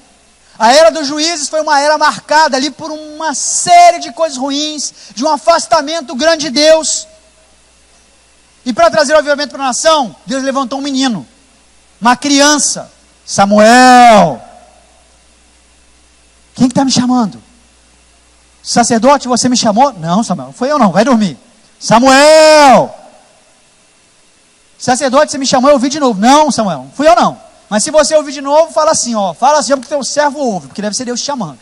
A era dos juízes foi uma era marcada ali por uma série de coisas ruins, de um afastamento grande de Deus. E para trazer o avivamento para a nação, Deus levantou um menino, uma criança, Samuel. Quem que está me chamando? Sacerdote, você me chamou? Não, Samuel, foi eu não, vai dormir. Samuel! Sacerdote, você me chamou, eu ouvi de novo. Não, Samuel, fui eu não. Mas se você ouvir de novo, fala assim, porque teu servo ouve, porque deve ser Deus te chamando.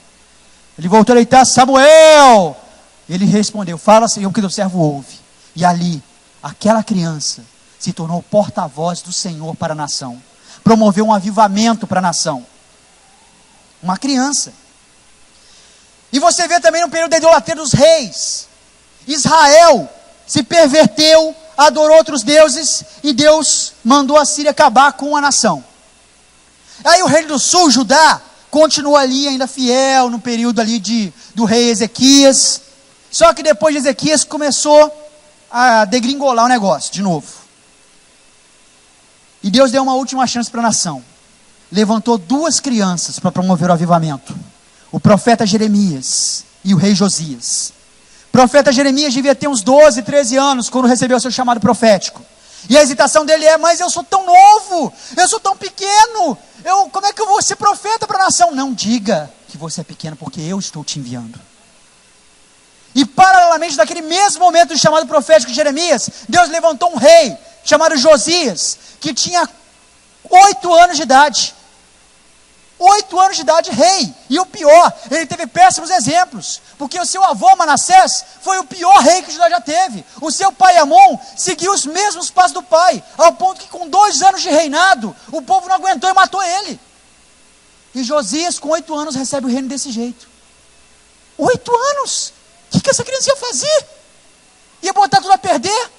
Ele voltou a deitar, Samuel! Ele respondeu, fala Senhor, porque teu servo ouve. E ali, aquela criança se tornou porta-voz do Senhor para a nação. Promoveu um avivamento para a nação. Uma criança. E você vê também no período da idolatria dos reis. Israel se perverteu, adorou outros deuses, e Deus mandou a Síria acabar com a nação. Aí o rei do sul, Judá, continua ali ainda fiel no período ali do rei Ezequias. Só que depois de Ezequias começou a degringolar o negócio de novo. E Deus deu uma última chance para a nação. Levantou 2 crianças para promover o avivamento. O profeta Jeremias e o rei Josias. O profeta Jeremias devia ter uns 12, 13 anos quando recebeu o seu chamado profético. E a hesitação dele é, mas eu sou tão novo, eu sou tão pequeno, como é que eu vou ser profeta para a nação? Não diga que você é pequeno, porque eu estou te enviando. E paralelamente daquele mesmo momento do chamado profético de Jeremias, Deus levantou um rei chamado Josias, que tinha 8 anos de idade. 8 anos de idade, rei. E o pior, ele teve péssimos exemplos, porque o seu avô Manassés foi o pior rei que Judá já teve. O seu pai Amon seguiu os mesmos passos do pai, ao ponto que com 2 anos de reinado, o povo não aguentou e matou ele. E Josias com 8 anos recebe o reino desse jeito. 8 anos? O que essa criança ia fazer? Ia botar tudo a perder?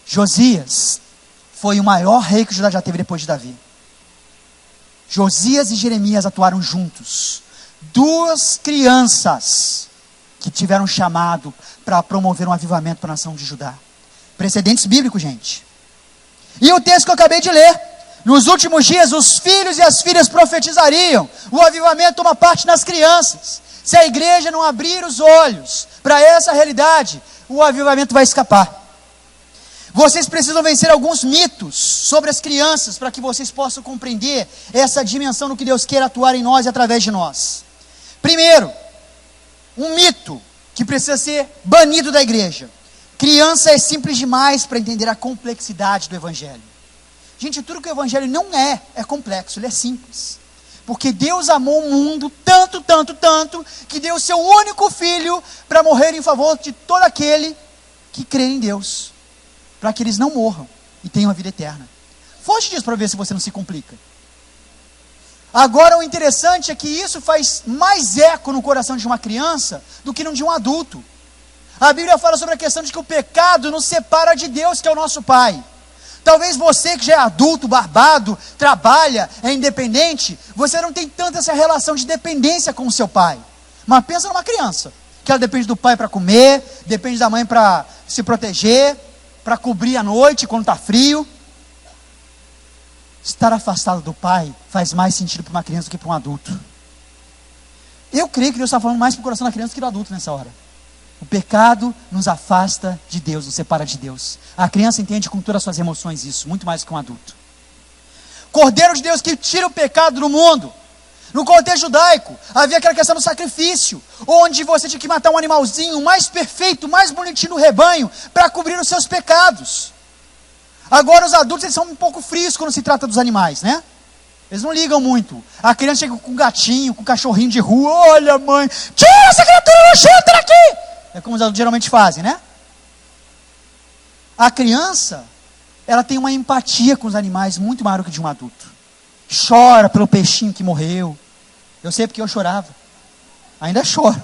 Josias foi o maior rei que Judá já teve depois de Davi. Josias e Jeremias atuaram juntos. 2 crianças que tiveram chamado para promover um avivamento para a nação de Judá. Precedentes bíblicos, gente. E o texto que eu acabei de ler. Nos últimos dias, os filhos e as filhas profetizariam. O avivamento toma parte nas crianças. Se a igreja não abrir os olhos para essa realidade, o avivamento vai escapar. Vocês precisam vencer alguns mitos sobre as crianças para que vocês possam compreender essa dimensão do que Deus quer atuar em nós e através de nós. Primeiro, um mito que precisa ser banido da igreja. Criança é simples demais para entender a complexidade do evangelho. Gente, tudo que o evangelho não é complexo, ele é simples. Porque Deus amou o mundo tanto, que deu o seu único filho para morrer em favor de todo aquele que crê em Deus. Para que eles não morram e tenham a vida eterna. Foge disso para ver se você não se complica. Agora, o interessante é que isso faz mais eco no coração de uma criança do que no de um adulto. A Bíblia fala sobre a questão de que o pecado nos separa de Deus, que é o nosso Pai. Talvez você que já é adulto, barbado, trabalha, é independente, você não tem tanta essa relação de dependência com o seu pai. Mas pensa numa criança, que ela depende do pai para comer, depende da mãe para se proteger, para cobrir a noite quando está frio. Estar afastado do pai faz mais sentido para uma criança do que para um adulto. Eu creio que Deus está falando mais para o coração da criança do que do adulto nessa hora. O pecado nos afasta de Deus, nos separa de Deus. A criança entende com todas as suas emoções isso, muito mais do que um adulto. Cordeiro de Deus que tira o pecado do mundo. No contexto judaico, havia aquela questão do sacrifício, onde você tinha que matar um animalzinho mais perfeito, mais bonitinho no rebanho, para cobrir os seus pecados. Agora os adultos eles são um pouco frios quando se trata dos animais, né? Eles não ligam muito. A criança chega com um gatinho, com um cachorrinho de rua. Olha, mãe, tira essa criatura nojenta daqui! É como os adultos geralmente fazem, né? A criança, ela tem uma empatia com os animais muito maior do que de um adulto. Chora pelo peixinho que morreu. Eu sei porque eu chorava. Ainda choro.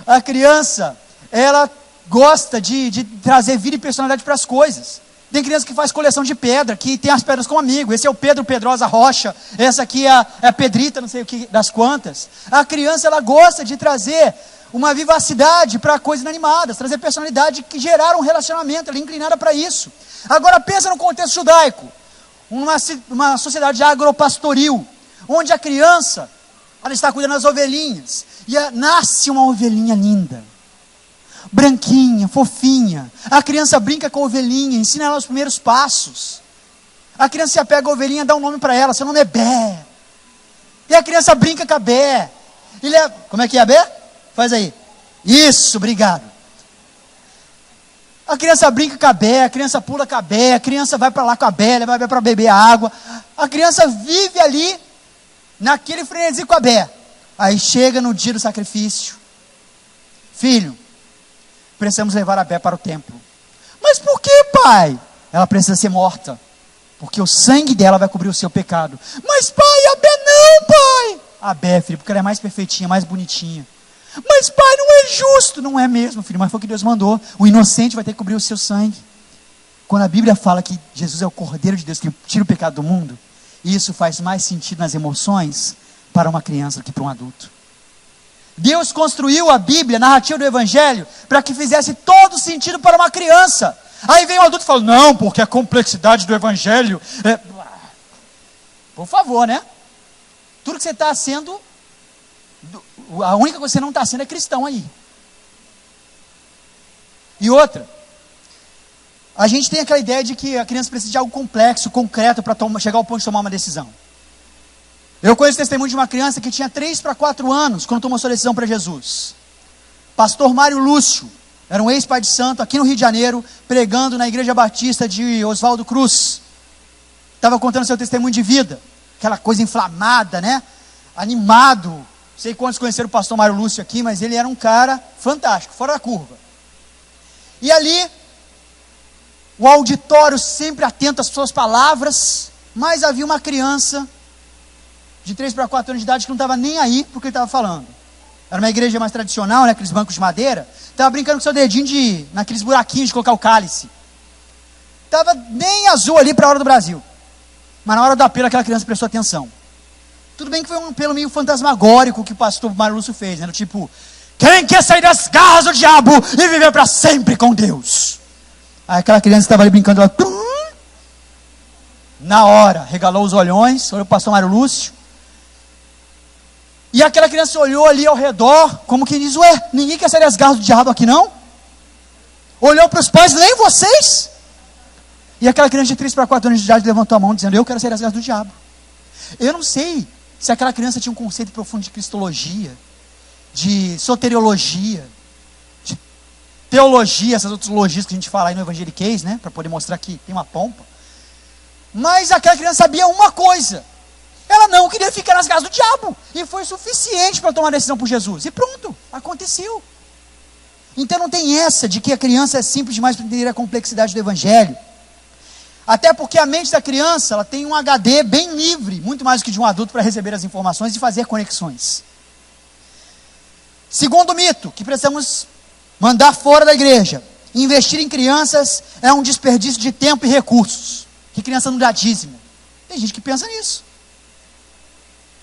A criança, ela gosta de trazer vida e personalidade para as coisas. Tem criança que faz coleção de pedra, que tem as pedras como amigo. Esse é o Pedro Pedrosa Rocha. Essa aqui é a Pedrita, não sei o que, das quantas. A criança, ela gosta de trazer uma vivacidade para coisas inanimadas, trazer personalidade que geraram um relacionamento, ela é inclinada para isso. Agora pensa no contexto judaico, uma sociedade agropastoril, onde a criança, ela está cuidando das ovelhinhas, e nasce uma ovelhinha linda, branquinha, fofinha. A criança brinca com a ovelhinha, ensina ela os primeiros passos. A criança se apega à ovelhinha, dá um nome para ela, seu nome é Bé. E a criança brinca com a Bé. Como é que é a Bé? Faz aí. Isso, obrigado. A criança brinca com a Bé, a criança pula com a Bé, a criança vai para lá com a Bé, leva a Bé para beber água. A criança vive ali, naquele frenesi com a Bé. Aí chega no dia do sacrifício. Filho, precisamos levar a Bé para o templo. Mas por que, pai? Ela precisa ser morta, porque o sangue dela vai cobrir o seu pecado. Mas pai, a Bé não, pai. A Bé, filho, porque ela é mais perfeitinha, mais bonitinha. Mas pai, não é justo. Não é mesmo, filho, mas foi o que Deus mandou. O inocente vai ter que cobrir o seu sangue. Quando a Bíblia fala que Jesus é o Cordeiro de Deus que tira o pecado do mundo, isso faz mais sentido nas emoções para uma criança do que para um adulto. Deus construiu a Bíblia, a narrativa do Evangelho, para que fizesse todo sentido para uma criança. Aí vem um adulto e fala, não, porque a complexidade do Evangelho é... Por favor, né? Tudo que você está sendo, a única coisa que você não está sendo é cristão aí. E outra, a gente tem aquela ideia de que a criança precisa de algo complexo, concreto, para chegar ao ponto de tomar uma decisão. Eu conheço o testemunho de uma criança que tinha 3 para 4 anos, quando tomou sua decisão para Jesus. Pastor Mário Lúcio, era um ex-pai de santo, aqui no Rio de Janeiro, pregando na Igreja Batista de Oswaldo Cruz. Estava contando seu testemunho de vida, aquela coisa inflamada, né? Animado. Não sei quantos conheceram o pastor Mário Lúcio aqui, mas ele era um cara fantástico, fora da curva. E ali, o auditório sempre atento às suas palavras, mas havia uma criança de 3 para 4 anos de idade que não estava nem aí porque ele estava falando. Era uma igreja mais tradicional, né, aqueles bancos de madeira. Estava brincando com seu dedinho naqueles buraquinhos de colocar o cálice. Estava nem azul ali para a hora do Brasil. Mas na hora do apelo aquela criança prestou atenção. Tudo bem que foi um apelo meio fantasmagórico que o pastor Mário Lúcio fez, né? Tipo, quem quer sair das garras do diabo e viver para sempre com Deus? Aí aquela criança estava ali brincando, ela, na hora, regalou os olhões, olhou o pastor Mário Lúcio. E aquela criança olhou ali ao redor, como que diz, ué, ninguém quer sair das garras do diabo aqui não? Olhou para os pais, nem vocês? E aquela criança de 3 para 4 anos de idade levantou a mão, dizendo, eu quero sair das garras do diabo. Eu não sei se aquela criança tinha um conceito profundo de cristologia, de soteriologia, de teologia, essas outras logias que a gente fala aí no evangeliquez, né, para poder mostrar que tem uma pompa. Mas aquela criança sabia uma coisa, ela não queria ficar nas garras do diabo, e foi suficiente para tomar a decisão por Jesus, e pronto, aconteceu. Então não tem essa de que a criança é simples demais para entender a complexidade do evangelho, até porque a mente da criança, ela tem um HD bem livre, muito mais do que de um adulto para receber as informações e fazer conexões. Segundo mito, que precisamos mandar fora da igreja, investir em crianças é um desperdício de tempo e recursos, que criança não dá dízimo. Tem gente que pensa nisso.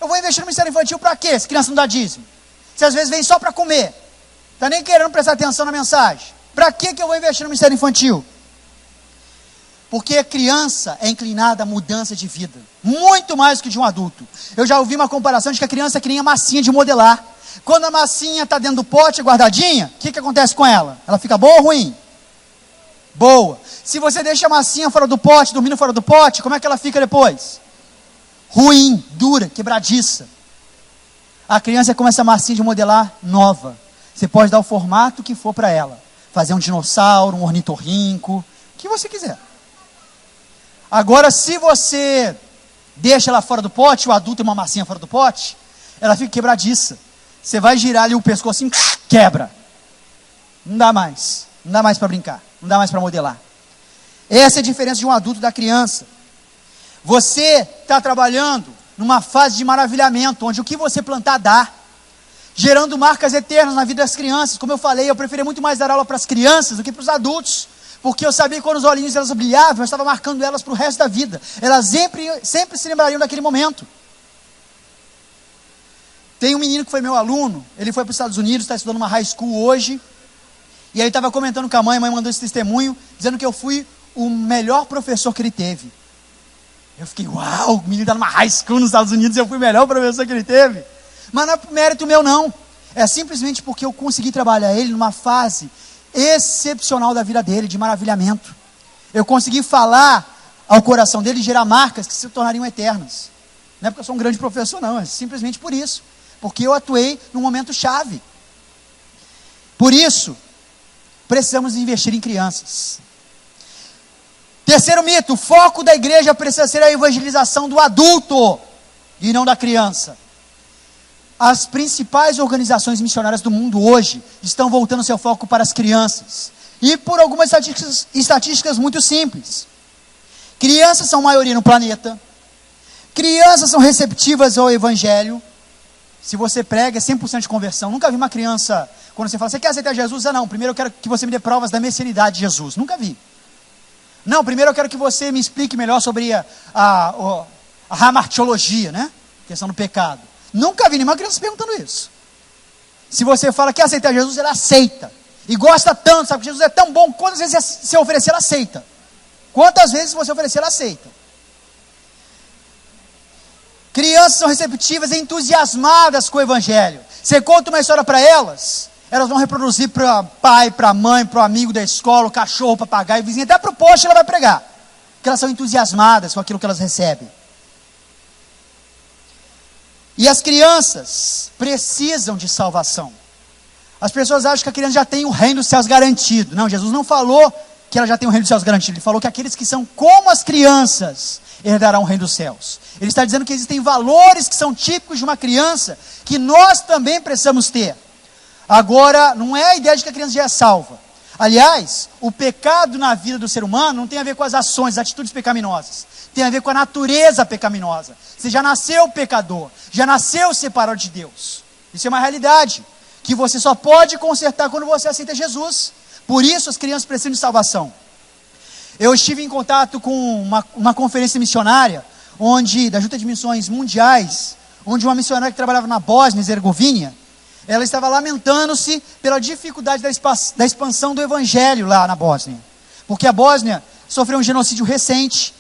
Eu vou investir no ministério infantil para quê, se criança não dá dízimo? Se às vezes vem só para comer, está nem querendo prestar atenção na mensagem, para que eu vou investir no ministério infantil? Porque a criança é inclinada à mudança de vida, muito mais do que de um adulto. Eu já ouvi uma comparação de que a criança é que nem a massinha de modelar. Quando a massinha está dentro do pote, guardadinha, o que acontece com ela? Ela fica boa ou ruim? Boa. Se você deixa a massinha fora do pote, dormindo fora do pote, como é que ela fica depois? Ruim, dura, quebradiça. A criança é como essa massinha de modelar nova. Você pode dar o formato que for para ela. Fazer um dinossauro, um ornitorrinco, o que você quiser. Agora, se você deixa ela fora do pote, o adulto tem uma massinha fora do pote, ela fica quebradiça. Você vai girar ali o pescoço assim, quebra. Não dá mais. Não dá mais para brincar. Não dá mais para modelar. Essa é a diferença de um adulto e da criança. Você está trabalhando numa fase de maravilhamento, onde o que você plantar dá, gerando marcas eternas na vida das crianças. Como eu falei, eu preferia muito mais dar aula para as crianças do que para os adultos, porque eu sabia que quando os olhinhos elas brilhavam, eu estava marcando elas para o resto da vida. Elas sempre se lembrariam daquele momento. Tem um menino que foi meu aluno, ele foi para os Estados Unidos, está estudando uma high school hoje, e aí estava comentando com a mãe mandou esse testemunho, dizendo que eu fui o melhor professor que ele teve. Eu fiquei, uau, o menino está numa high school nos Estados Unidos, eu fui o melhor professor que ele teve. Mas não é mérito meu não, é simplesmente porque eu consegui trabalhar ele numa fase excepcional da vida dele, de maravilhamento. Eu consegui falar ao coração dele e gerar marcas que se tornariam eternas. Não é porque eu sou um grande professor não, é simplesmente por isso. Porque eu atuei num momento chave. Por isso, precisamos investir em crianças. Terceiro mito, o foco da igreja precisa ser a evangelização do adulto e não da criança. As principais organizações missionárias do mundo hoje estão voltando seu foco para as crianças. E por algumas estatísticas muito simples. Crianças são maioria no planeta. Crianças são receptivas ao evangelho. Se você prega, é 100% de conversão. Nunca vi uma criança, quando você fala, você quer aceitar Jesus? Ah, não, primeiro eu quero que você me dê provas da messianidade de Jesus. Nunca vi. Não, primeiro eu quero que você me explique melhor sobre a hamartiologia, né? Questão do pecado. Nunca vi nenhuma criança perguntando isso. Se você fala que quer aceitar Jesus, ela aceita. E gosta tanto, sabe que Jesus é tão bom, quantas vezes você oferecer, ela aceita. Quantas vezes você oferecer, ela aceita. Crianças são receptivas e entusiasmadas com o evangelho. Você conta uma história para elas, elas vão reproduzir para pai, para mãe, para o amigo da escola, o cachorro, o papagaio, o vizinho, até para o poste ela vai pregar. Porque elas são entusiasmadas com aquilo que elas recebem. E as crianças precisam de salvação. As pessoas acham que a criança já tem o reino dos céus garantido. Não, Jesus não falou que ela já tem o reino dos céus garantido. Ele falou que aqueles que são como as crianças herdarão o reino dos céus. Ele está dizendo que existem valores que são típicos de uma criança, que nós também precisamos ter. Agora, não é a ideia de que a criança já é salva. Aliás, o pecado na vida do ser humano não tem a ver com as ações, as atitudes pecaminosas. Tem a ver com a natureza pecaminosa. Você já nasceu pecador, já nasceu separado de Deus. Isso é uma realidade, que você só pode consertar quando você aceita Jesus. Por isso as crianças precisam de salvação. Eu estive em contato com uma conferência missionária, da Junta de Missões Mundiais, onde uma missionária que trabalhava na Bósnia e Herzegovina, ela estava lamentando-se pela dificuldade da expansão do evangelho lá na Bósnia. Porque a Bósnia sofreu um genocídio recente,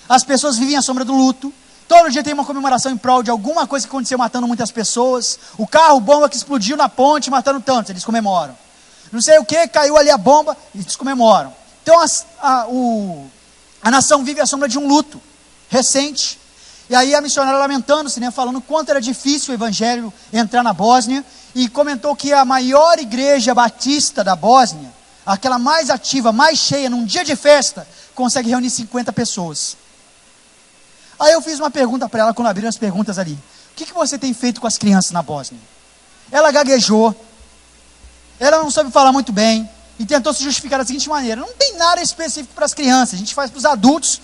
as pessoas vivem à sombra do luto, todo dia tem uma comemoração em prol de alguma coisa que aconteceu matando muitas pessoas, o carro bomba que explodiu na ponte matando tantos, eles comemoram. Não sei o que, caiu ali a bomba, eles comemoram. Então a nação vive à sombra de um luto recente. E aí a missionária lamentando-se, né, falando o quanto era difícil o evangelho entrar na Bósnia, e comentou que a maior igreja batista da Bósnia, aquela mais ativa, mais cheia, num dia de festa, consegue reunir 50 pessoas. Aí eu fiz uma pergunta para ela, quando abriram as perguntas ali. O que você tem feito com as crianças na Bósnia? Ela gaguejou, ela não soube falar muito bem, e tentou se justificar da seguinte maneira: não tem nada específico para as crianças, a gente faz para os adultos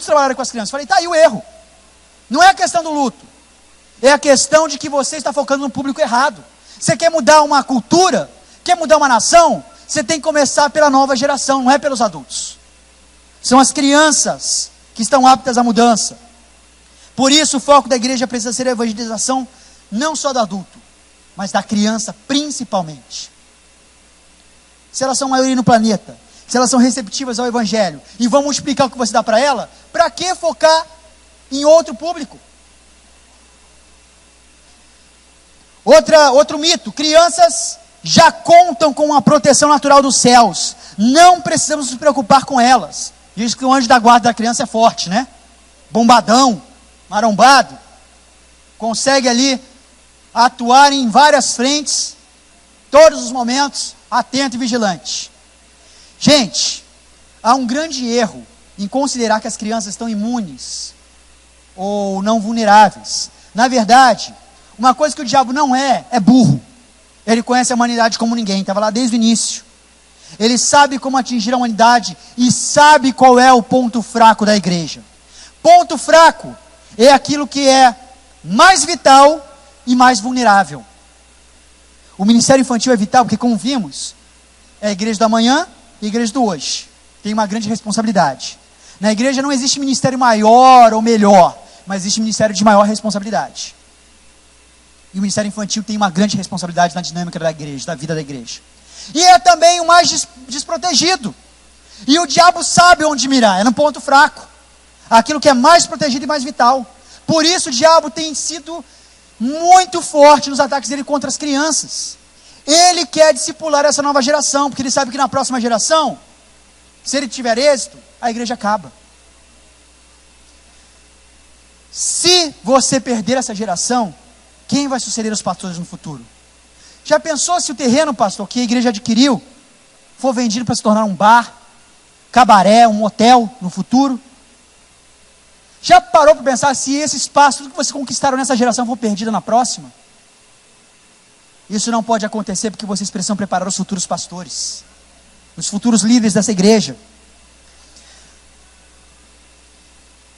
trabalharem com as crianças. Falei, tá aí o erro. Não é a questão do luto, é a questão de que você está focando no público errado. Você quer mudar uma cultura, quer mudar uma nação, você tem que começar pela nova geração, não é pelos adultos. São as crianças que estão aptas à mudança. Por isso o foco da igreja precisa ser a evangelização, não só do adulto, mas da criança principalmente. Se elas são maioria no planeta, se elas são receptivas ao evangelho, e vão multiplicar o que você dá para ela, para que focar em outro público? Outro mito: crianças já contam com a proteção natural dos céus, não precisamos nos preocupar com elas. Diz que o anjo da guarda da criança é forte, né? Bombadão, marombado, consegue ali atuar em várias frentes, todos os momentos, atento e vigilante. Gente, há um grande erro em considerar que as crianças estão imunes ou não vulneráveis. Na verdade, uma coisa que o diabo não é burro. Ele conhece a humanidade como ninguém, estava lá desde o início. Ele sabe como atingir a humanidade e sabe qual é o ponto fraco da igreja. Ponto fraco é aquilo que é mais vital e mais vulnerável. O ministério infantil é vital porque, como vimos, é a igreja do amanhã e a igreja do hoje. Tem uma grande responsabilidade. Na igreja não existe ministério maior ou melhor, mas existe ministério de maior responsabilidade. E o ministério infantil tem uma grande responsabilidade na dinâmica da igreja, da vida da igreja. E é também o mais desprotegido. E o diabo sabe onde mirar, é no ponto fraco. Aquilo que é mais protegido e mais vital. Por isso o diabo tem sido muito forte nos ataques dele contra as crianças. Ele quer discipular essa nova geração, porque ele sabe que na próxima geração, se ele tiver êxito, a igreja acaba. Se você perder essa geração, quem vai suceder os pastores no futuro? Já pensou se o terreno, pastor, que a igreja adquiriu, for vendido para se tornar um bar, cabaré, um hotel no futuro? Já parou para pensar se esse espaço, tudo que vocês conquistaram nessa geração, for perdido na próxima? Isso não pode acontecer porque vocês precisam preparar os futuros pastores, os futuros líderes dessa igreja.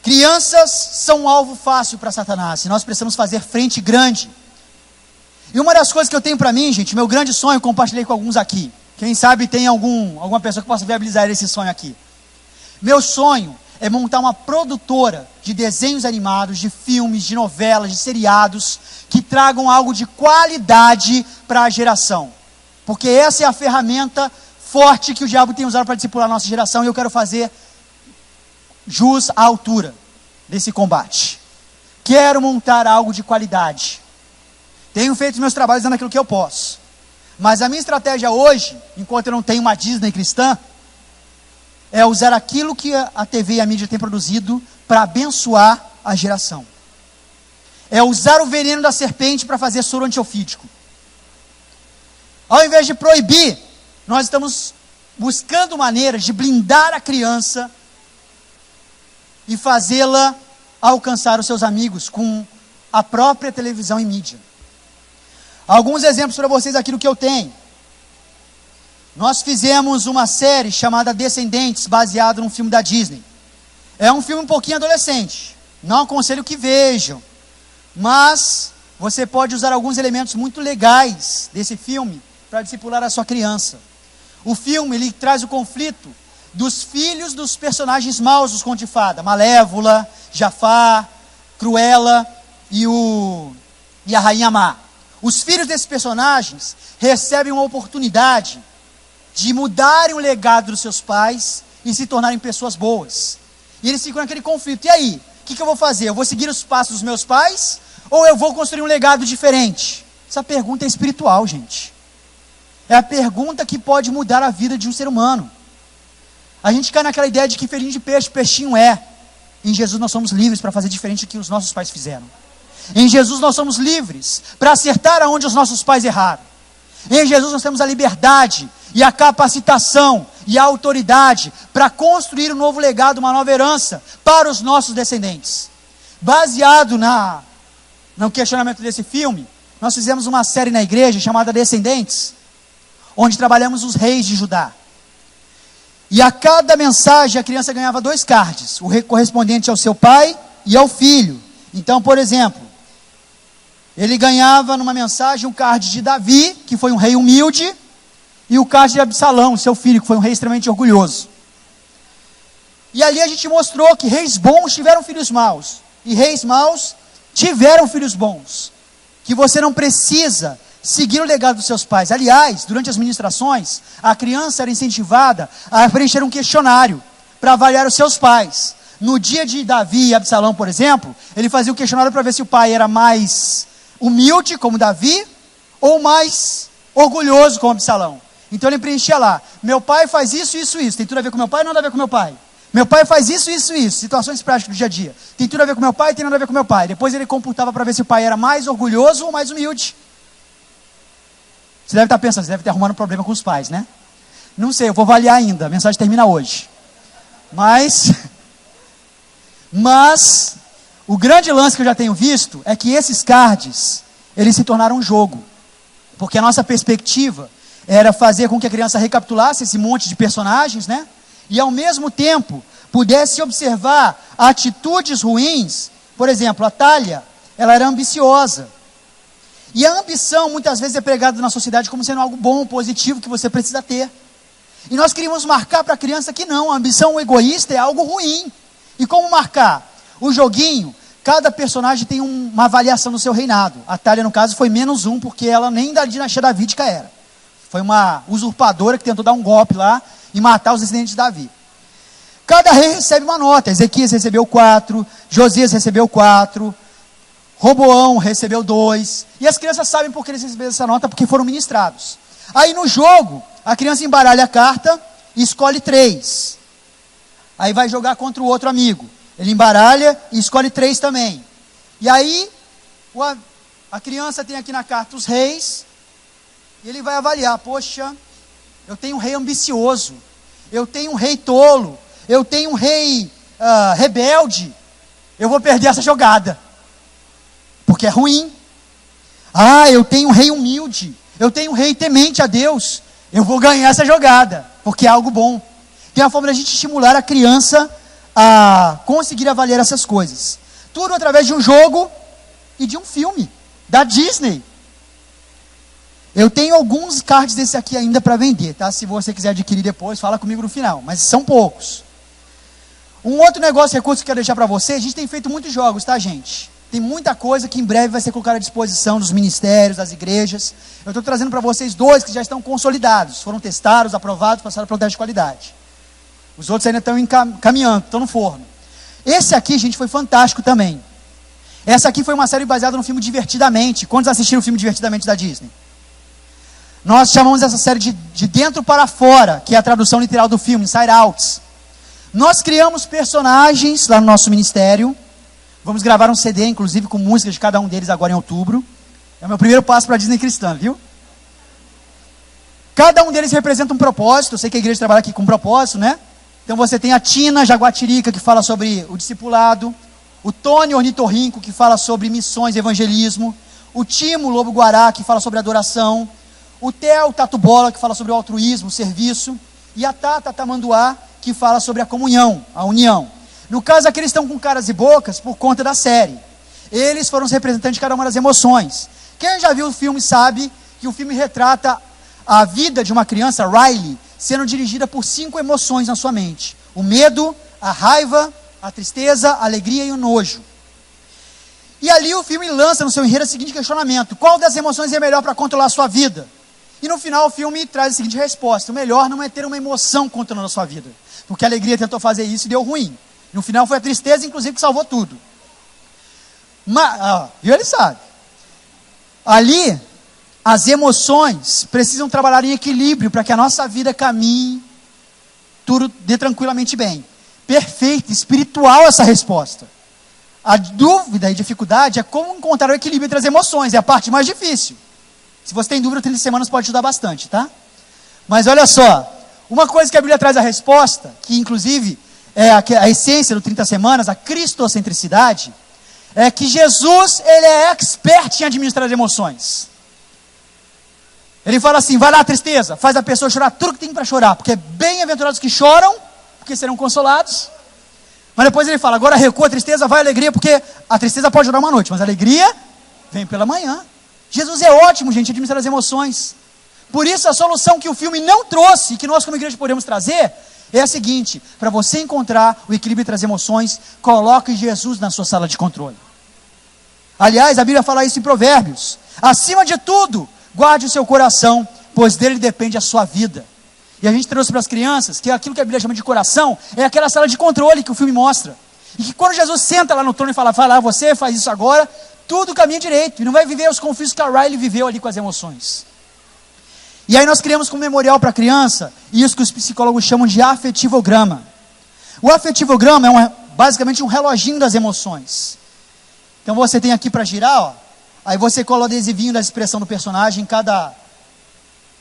Crianças são um alvo fácil para Satanás, e nós precisamos fazer frente grande. E uma das coisas que eu tenho para mim, gente, meu grande sonho, compartilhei com alguns aqui. Quem sabe tem alguma pessoa que possa viabilizar esse sonho aqui. Meu sonho é montar uma produtora de desenhos animados, de filmes, de novelas, de seriados, que tragam algo de qualidade para a geração. Porque essa é a ferramenta forte que o diabo tem usado para discipular a nossa geração, e eu quero fazer jus à altura desse combate. Quero montar algo de qualidade. Tenho feito os meus trabalhos dando aquilo que eu posso. Mas a minha estratégia hoje, enquanto eu não tenho uma Disney cristã, é usar aquilo que a TV e a mídia têm produzido para abençoar a geração. É usar o veneno da serpente para fazer soro antiofídico. Ao invés de proibir, nós estamos buscando maneiras de blindar a criança e fazê-la alcançar os seus amigos com a própria televisão e mídia. Alguns exemplos para vocês aqui do que eu tenho. Nós fizemos uma série chamada Descendentes, baseado num filme da Disney. É um filme um pouquinho adolescente. Não aconselho que vejam. Mas você pode usar alguns elementos muito legais desse filme para discipular a sua criança. O filme, ele traz o conflito dos filhos dos personagens maus dos contos de fada. Malévola, Jafar, Cruella e a Rainha Má. Os filhos desses personagens recebem uma oportunidade de mudarem o legado dos seus pais e se tornarem pessoas boas. E eles ficam naquele conflito. E aí? O que eu vou fazer? Eu vou seguir os passos dos meus pais? Ou eu vou construir um legado diferente? Essa pergunta é espiritual, gente. É a pergunta que pode mudar a vida de um ser humano. A gente cai naquela ideia de que filhinho de peixe, peixinho é. Em Jesus nós somos livres para fazer diferente do que os nossos pais fizeram. Em Jesus nós somos livres para acertar aonde os nossos pais erraram. Em Jesus nós temos a liberdade e a capacitação e a autoridade para construir um novo legado, uma nova herança para os nossos descendentes. Baseado no questionamento desse filme, nós fizemos uma série na igreja chamada Descendentes, onde trabalhamos os reis de Judá. E a cada mensagem a criança ganhava 2 cards, o correspondente ao seu pai e ao filho. Então, por exemplo, ele ganhava numa mensagem um card de Davi, que foi um rei humilde, e o card de Absalão, seu filho, que foi um rei extremamente orgulhoso. E ali a gente mostrou que reis bons tiveram filhos maus, e reis maus tiveram filhos bons. Que você não precisa seguir o legado dos seus pais. Aliás, durante as ministrações, a criança era incentivada a preencher um questionário para avaliar os seus pais. No dia de Davi e Absalão, por exemplo, ele fazia o questionário para ver se o pai era mais humilde, como Davi, ou mais orgulhoso como Absalão. Então ele preenchia lá, meu pai faz isso, isso, isso, tem tudo a ver com meu pai, nada a ver com meu pai. Meu pai faz isso, isso, isso, situações práticas do dia a dia. Tem tudo a ver com meu pai, tem nada a ver com meu pai. Depois ele computava para ver se o pai era mais orgulhoso ou mais humilde. Você deve estar pensando, você deve estar arrumando problema com os pais, né? Não sei, eu vou avaliar ainda, a mensagem termina hoje. Mas o grande lance que eu já tenho visto é que esses cards, eles se tornaram um jogo. Porque a nossa perspectiva era fazer com que a criança recapitulasse esse monte de personagens, né? E ao mesmo tempo pudesse observar atitudes ruins. Por exemplo, a Thalia, ela era ambiciosa. E a ambição muitas vezes é pregada na sociedade como sendo algo bom, positivo, que você precisa ter. E nós queríamos marcar para a criança que não, a ambição egoísta é algo ruim. E como marcar? O joguinho, cada personagem tem uma avaliação no seu reinado. A Thalia, no caso, foi -1, porque ela nem da dinastia davídica era. Foi uma usurpadora que tentou dar um golpe lá e matar os descendentes de Davi. Cada rei recebe uma nota. Ezequias recebeu 4, Josias recebeu 4, Roboão recebeu 2. E as crianças sabem por que eles receberam essa nota, porque foram ministrados. Aí no jogo, a criança embaralha a carta e escolhe 3. Aí vai jogar contra o outro amigo. Ele embaralha e escolhe 3 também. E aí, a criança tem aqui na carta os reis. E ele vai avaliar, poxa, eu tenho um rei ambicioso. Eu tenho um rei tolo. Eu tenho um rei rebelde. Eu vou perder essa jogada. Porque é ruim. Ah, eu tenho um rei humilde. Eu tenho um rei temente a Deus. Eu vou ganhar essa jogada. Porque é algo bom. Tem uma forma de a gente estimular a criança a conseguir avaliar essas coisas. Tudo através de um jogo e de um filme da Disney. Eu tenho alguns cards desse aqui ainda para vender, tá? Se você quiser adquirir depois, fala comigo no final, mas são poucos. Um outro negócio, recurso que eu quero deixar para você, a gente tem feito muitos jogos, tá, gente? Tem muita coisa que em breve vai ser colocada à disposição dos ministérios, das igrejas. Eu estou trazendo para vocês 2 que já estão consolidados, foram testados, aprovados, passaram pelo teste de qualidade. Os outros ainda estão caminhando, estão no forno. Esse aqui, gente, foi fantástico também. Essa aqui foi uma série baseada no filme Divertidamente. Quantos assistiram o filme Divertidamente da Disney? Nós chamamos essa série de Dentro para Fora, que é a tradução literal do filme, Inside Out. Nós criamos personagens lá no nosso ministério. Vamos gravar um CD, inclusive, com músicas de cada um deles agora em outubro. É o meu primeiro passo para a Disney cristã, viu? Cada um deles representa um propósito. Eu sei que a igreja trabalha aqui com um propósito, né? Então você tem a Tina Jaguatirica, que fala sobre o discipulado. O Tony Ornitorrinco, que fala sobre missões e evangelismo. O Timo Lobo Guará, que fala sobre adoração. O Theo Tatubola, que fala sobre o altruísmo, o serviço. E a Tata Tamanduá, que fala sobre a comunhão, a união. No caso aqui eles estão com caras e bocas por conta da série. Eles foram os representantes de cada uma das emoções. Quem já viu o filme sabe que o filme retrata a vida de uma criança, Riley, sendo dirigida por 5 emoções na sua mente. O medo, a raiva, a tristeza, a alegria e o nojo. E ali o filme lança no seu enredo o seguinte questionamento: qual das emoções é melhor para controlar a sua vida? E no final o filme traz a seguinte resposta: o melhor não é ter uma emoção controlando a sua vida. Porque a alegria tentou fazer isso e deu ruim. No final foi a tristeza, inclusive, que salvou tudo. E ele sabe. Ali, as emoções precisam trabalhar em equilíbrio para que a nossa vida caminhe, tudo dê tranquilamente bem. Perfeita, espiritual essa resposta. A dúvida e dificuldade é como encontrar o equilíbrio entre as emoções. É a parte mais difícil. Se você tem dúvida, 30 semanas pode ajudar bastante, tá? Mas olha só, uma coisa que a Bíblia traz a resposta, que inclusive é a essência do 30 semanas, a cristocentricidade, é que Jesus, ele é expert em administrar as emoções. Ele fala assim: vai lá a tristeza, faz a pessoa chorar tudo que tem para chorar, porque bem-aventurados que choram, porque serão consolados. Mas depois ele fala: agora recua a tristeza, vai a alegria, porque a tristeza pode durar uma noite, mas a alegria vem pela manhã. Jesus é ótimo, gente, administrar as emoções. Por isso a solução que o filme não trouxe, e que nós como igreja podemos trazer, é a seguinte: para você encontrar o equilíbrio entre as emoções, coloque Jesus na sua sala de controle. Aliás, a Bíblia fala isso em Provérbios: acima de tudo, guarde o seu coração, pois dele depende a sua vida. E a gente trouxe para as crianças que aquilo que a Bíblia chama de coração é aquela sala de controle que o filme mostra. E que quando Jesus senta lá no trono e fala: vai lá, você faz isso agora, tudo caminha direito, e não vai viver os conflitos que a Riley viveu ali com as emoções. E aí nós criamos como memorial para a criança, isso que os psicólogos chamam de afetivograma. O afetivograma é basicamente um reloginho das emoções. Então você tem aqui para girar, ó, aí você cola o adesivinho da expressão do personagem em cada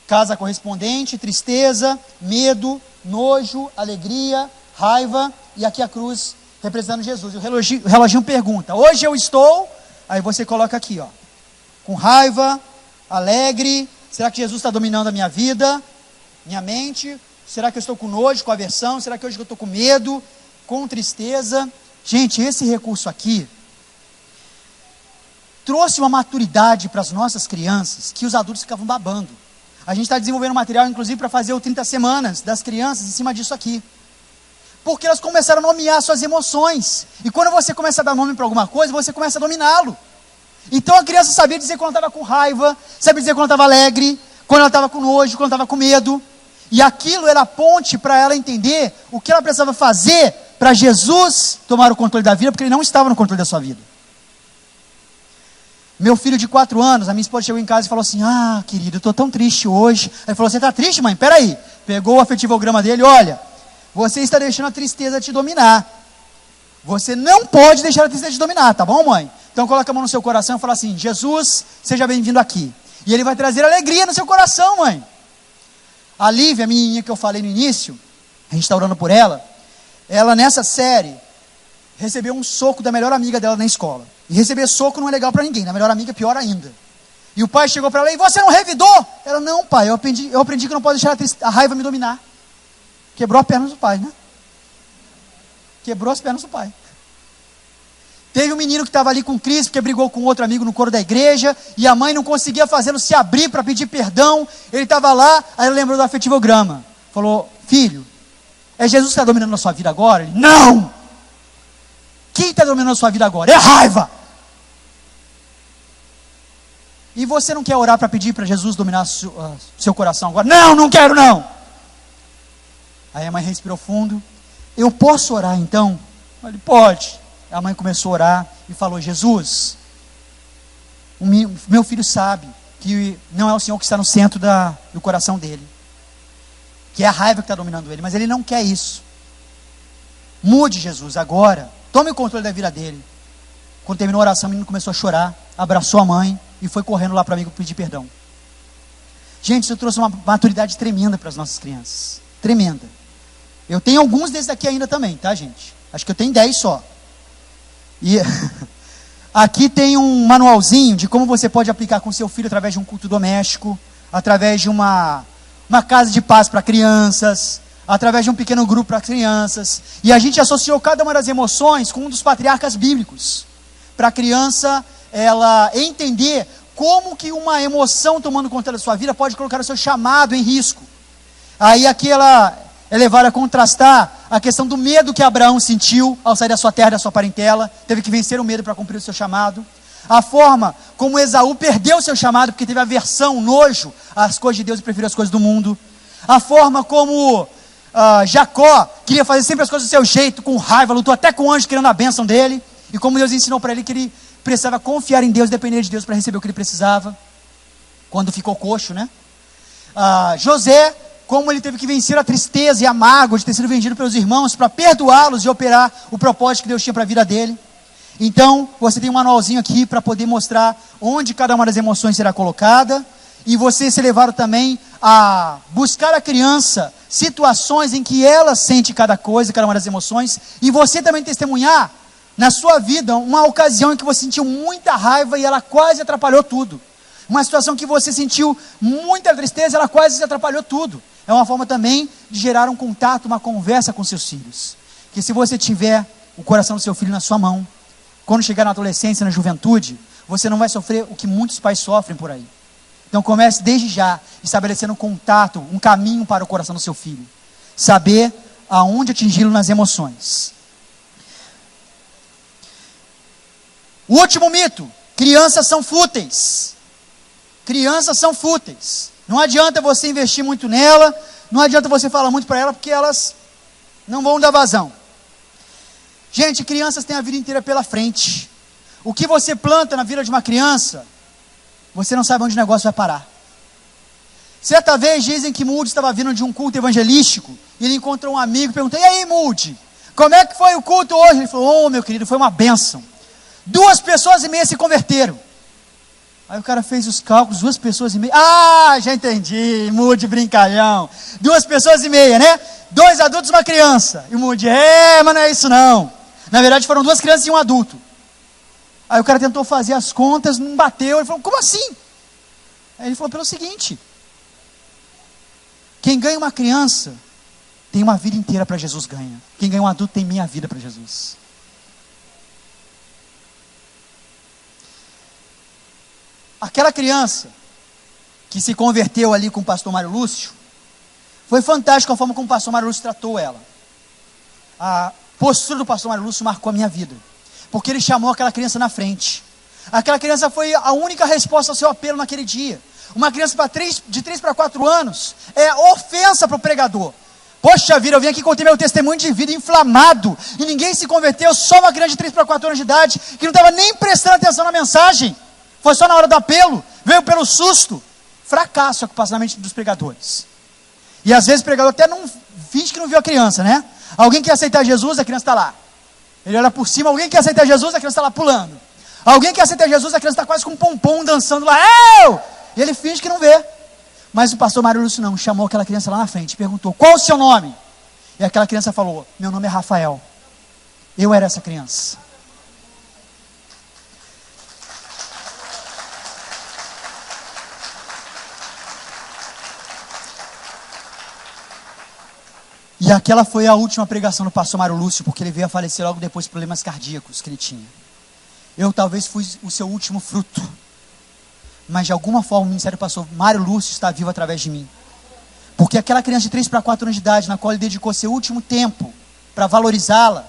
casa correspondente: tristeza, medo, nojo, alegria, raiva, e aqui a cruz representando Jesus. E o reloginho pergunta: hoje eu estou, aí você coloca aqui, ó, com raiva, alegre. Será que Jesus está dominando a minha vida, minha mente? Será que eu estou com nojo, com aversão? Será que hoje eu estou com medo, com tristeza? Gente, esse recurso aqui trouxe uma maturidade para as nossas crianças que os adultos ficavam babando. A gente está desenvolvendo material, inclusive, para fazer o 30 semanas das crianças em cima disso aqui. Porque elas começaram a nomear suas emoções. E quando você começa a dar nome para alguma coisa, você começa a dominá-lo. Então a criança sabia dizer quando estava com raiva, sabia dizer quando estava alegre, quando ela estava com nojo, quando estava com medo. E aquilo era a ponte para ela entender o que ela precisava fazer para Jesus tomar o controle da vida, porque ele não estava no controle da sua vida. Meu filho de 4 anos, a minha esposa chegou em casa e falou assim: ah, querido, eu estou tão triste hoje. Ele falou: você está triste, mãe? Peraí. Pegou o afetivograma dele: olha, você está deixando a tristeza te dominar. Você não pode deixar a tristeza te dominar, tá bom, mãe? Então coloca a mão no seu coração e fala assim: Jesus, seja bem-vindo aqui. E ele vai trazer alegria no seu coração, mãe. A Lívia, a menininha que eu falei no início, a gente está orando por ela. Ela nessa série recebeu um soco da melhor amiga dela na escola. E receber soco não é legal para ninguém, na melhor amiga é pior ainda. E o pai chegou para ela: e você não revidou? Ela: não, pai, eu aprendi que não pode deixar a raiva me dominar. Quebrou as pernas do pai, né? Quebrou as pernas do pai. Teve um menino que estava ali com crise, porque brigou com outro amigo no coro da igreja, e a mãe não conseguia fazê-lo se abrir para pedir perdão. Ele estava lá, aí ele lembrou do afetivograma. Falou: filho, é Jesus que está dominando a sua vida agora? Ele: não! Quem está dominando a sua vida agora? É a raiva! E você não quer orar para pedir para Jesus dominar seu coração agora? Não, não quero não! Aí a mãe respirou fundo: eu posso orar então? Ele: pode. A mãe começou a orar e falou: Jesus, o meu filho sabe que não é o Senhor que está no centro do coração dele, que é a raiva que está dominando ele, mas ele não quer isso. Mude, Jesus, agora. Tome o controle da vida dele. Quando terminou a oração, o menino começou a chorar, abraçou a mãe e foi correndo lá para mim pedir perdão. Gente, isso trouxe uma maturidade tremenda para as nossas crianças. Tremenda. Eu tenho alguns desses aqui ainda também, tá, gente? Acho que eu tenho 10 só. E aqui tem um manualzinho de como você pode aplicar com seu filho através de um culto doméstico, através de uma casa de paz para crianças, através de um pequeno grupo para crianças. E a gente associou cada uma das emoções com um dos patriarcas bíblicos, para a criança ela entender como que uma emoção tomando conta da sua vida pode colocar o seu chamado em risco. Aí aqui ela é levada a contrastar a questão do medo que Abraão sentiu ao sair da sua terra, da sua parentela. Teve que vencer o medo para cumprir o seu chamado. A forma como Esaú perdeu o seu chamado porque teve aversão, nojo às coisas de Deus e preferiu as coisas do mundo. A forma como Jacó queria fazer sempre as coisas do seu jeito, com raiva, lutou até com o anjo querendo a bênção dele. E como Deus ensinou para ele que ele precisava confiar em Deus, depender de Deus para receber o que ele precisava. Quando ficou coxo, né? José, como ele teve que vencer a tristeza e a mágoa de ter sido vendido pelos irmãos para perdoá-los e operar o propósito que Deus tinha para a vida dele. Então, você tem um manualzinho aqui para poder mostrar onde cada uma das emoções será colocada. E você se levaram também a buscar a criança situações em que ela sente cada coisa, cada uma das emoções. E você também testemunhar na sua vida uma ocasião em que você sentiu muita raiva e ela quase atrapalhou tudo. Uma situação que você sentiu muita tristeza, ela quase atrapalhou tudo. É uma forma também de gerar um contato, uma conversa com seus filhos. Que se você tiver o coração do seu filho na sua mão, quando chegar na adolescência, na juventude, você não vai sofrer o que muitos pais sofrem por aí. Então comece desde já, estabelecendo um contato, um caminho para o coração do seu filho. Saber aonde atingi-lo nas emoções. O último mito: crianças são fúteis. Crianças são fúteis. Não adianta você investir muito nela, não adianta você falar muito para ela, porque elas não vão dar vazão. Gente, crianças têm a vida inteira pela frente. O que você planta na vida de uma criança, você não sabe onde o negócio vai parar. Certa vez dizem que Moody estava vindo de um culto evangelístico, e ele encontrou um amigo e perguntou: e aí, Moody, como é que foi o culto hoje? Ele falou: meu querido, foi uma bênção. 2,5 pessoas se converteram. Aí o cara fez os cálculos, 2,5 pessoas. Já entendi, Moody brincalhão. 2,5 pessoas, né? 2 adultos e uma criança. E o Moody: mas não é isso não. Na verdade foram 2 crianças e um adulto. Aí o cara tentou fazer as contas, não bateu. Ele falou: como assim? Aí ele falou: pelo seguinte, quem ganha uma criança, tem uma vida inteira para Jesus ganha. Quem ganha um adulto tem meia vida para Jesus. Aquela criança que se converteu ali com o pastor Mário Lúcio, foi fantástico a forma como o pastor Mário Lúcio tratou ela. A postura do pastor Mário Lúcio marcou a minha vida, porque ele chamou aquela criança na frente. Aquela criança foi a única resposta ao seu apelo naquele dia. Uma criança de 3 para 4 anos é ofensa para o pregador. Poxa vida, eu vim aqui e contei meu testemunho de vida inflamado, e ninguém se converteu, só uma criança de 3 para 4 anos de idade, que não estava nem prestando atenção na mensagem. Foi só na hora do apelo, veio pelo susto. Fracasso é o mente dos pregadores. E às vezes o pregador até não finge que não viu a criança, né? Alguém quer aceitar Jesus, a criança está lá. Ele olha por cima, alguém quer aceitar Jesus, a criança está lá pulando. Alguém quer aceitar Jesus, a criança está quase com um pompom dançando lá. E ele finge que não vê. Mas o pastor Mário Lúcio não, chamou aquela criança lá na frente e perguntou: qual o seu nome? E aquela criança falou: meu nome é Rafael. Eu era essa criança. E aquela foi a última pregação do pastor Mário Lúcio, porque ele veio a falecer logo depois de problemas cardíacos que ele tinha. Eu talvez fui o seu último fruto, mas de alguma forma o ministério do pastor Mário Lúcio está vivo através de mim. Porque aquela criança de 3 para 4 anos de idade, na qual ele dedicou seu último tempo para valorizá-la,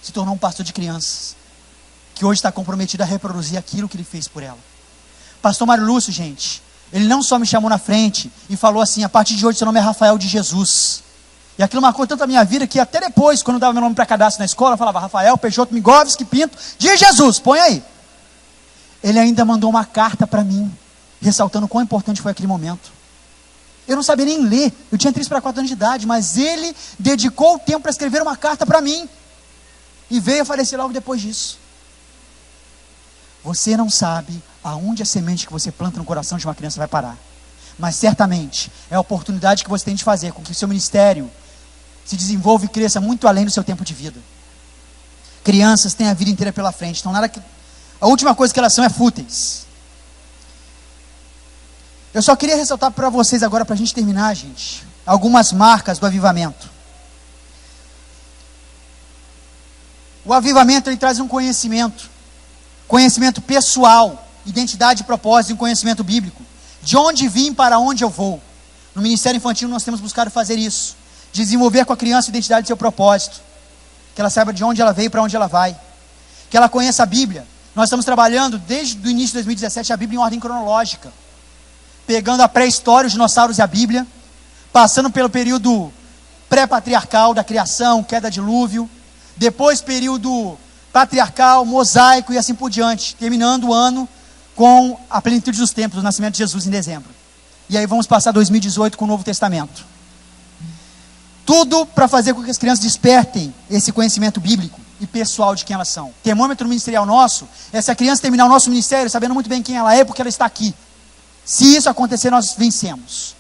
se tornou um pastor de crianças, que hoje está comprometido a reproduzir aquilo que ele fez por ela. Pastor Mário Lúcio, gente, ele não só me chamou na frente e falou assim: a partir de hoje seu nome é Rafael de Jesus. E aquilo marcou tanto a minha vida que até depois, quando eu dava meu nome para cadastro na escola, eu falava Rafael Peixoto Migovski Pinto de Jesus, põe aí. Ele ainda mandou uma carta para mim, ressaltando quão importante foi aquele momento. Eu não sabia nem ler, eu tinha 3 para 4 anos de idade, mas ele dedicou o tempo para escrever uma carta para mim, e veio a falecer logo depois disso. Você não sabe aonde a semente que você planta no coração de uma criança vai parar, mas certamente é a oportunidade que você tem de fazer com que o seu ministério se desenvolva e cresça muito além do seu tempo de vida. Crianças têm a vida inteira pela frente, então a última coisa que elas são é fúteis. Eu só queria ressaltar para vocês agora, para a gente terminar, gente, algumas marcas do avivamento. O avivamento, ele traz um conhecimento pessoal, identidade e propósito, e um conhecimento bíblico. De onde vim, para onde eu vou. No Ministério Infantil nós temos buscado fazer isso. Desenvolver com a criança a identidade do seu propósito. Que ela saiba de onde ela veio e para onde ela vai. Que ela conheça a Bíblia. Nós estamos trabalhando desde o início de 2017 a Bíblia em ordem cronológica. Pegando a pré-história, os dinossauros e a Bíblia. Passando pelo período pré-patriarcal da criação, queda, dilúvio. Depois período patriarcal, mosaico e assim por diante. Terminando o ano com a plenitude dos tempos, o nascimento de Jesus em dezembro. E aí vamos passar 2018 com o Novo Testamento. Tudo para fazer com que as crianças despertem esse conhecimento bíblico e pessoal de quem elas são. Termômetro ministerial nosso é se a criança terminar o nosso ministério sabendo muito bem quem ela é, porque ela está aqui. Se isso acontecer, nós vencemos.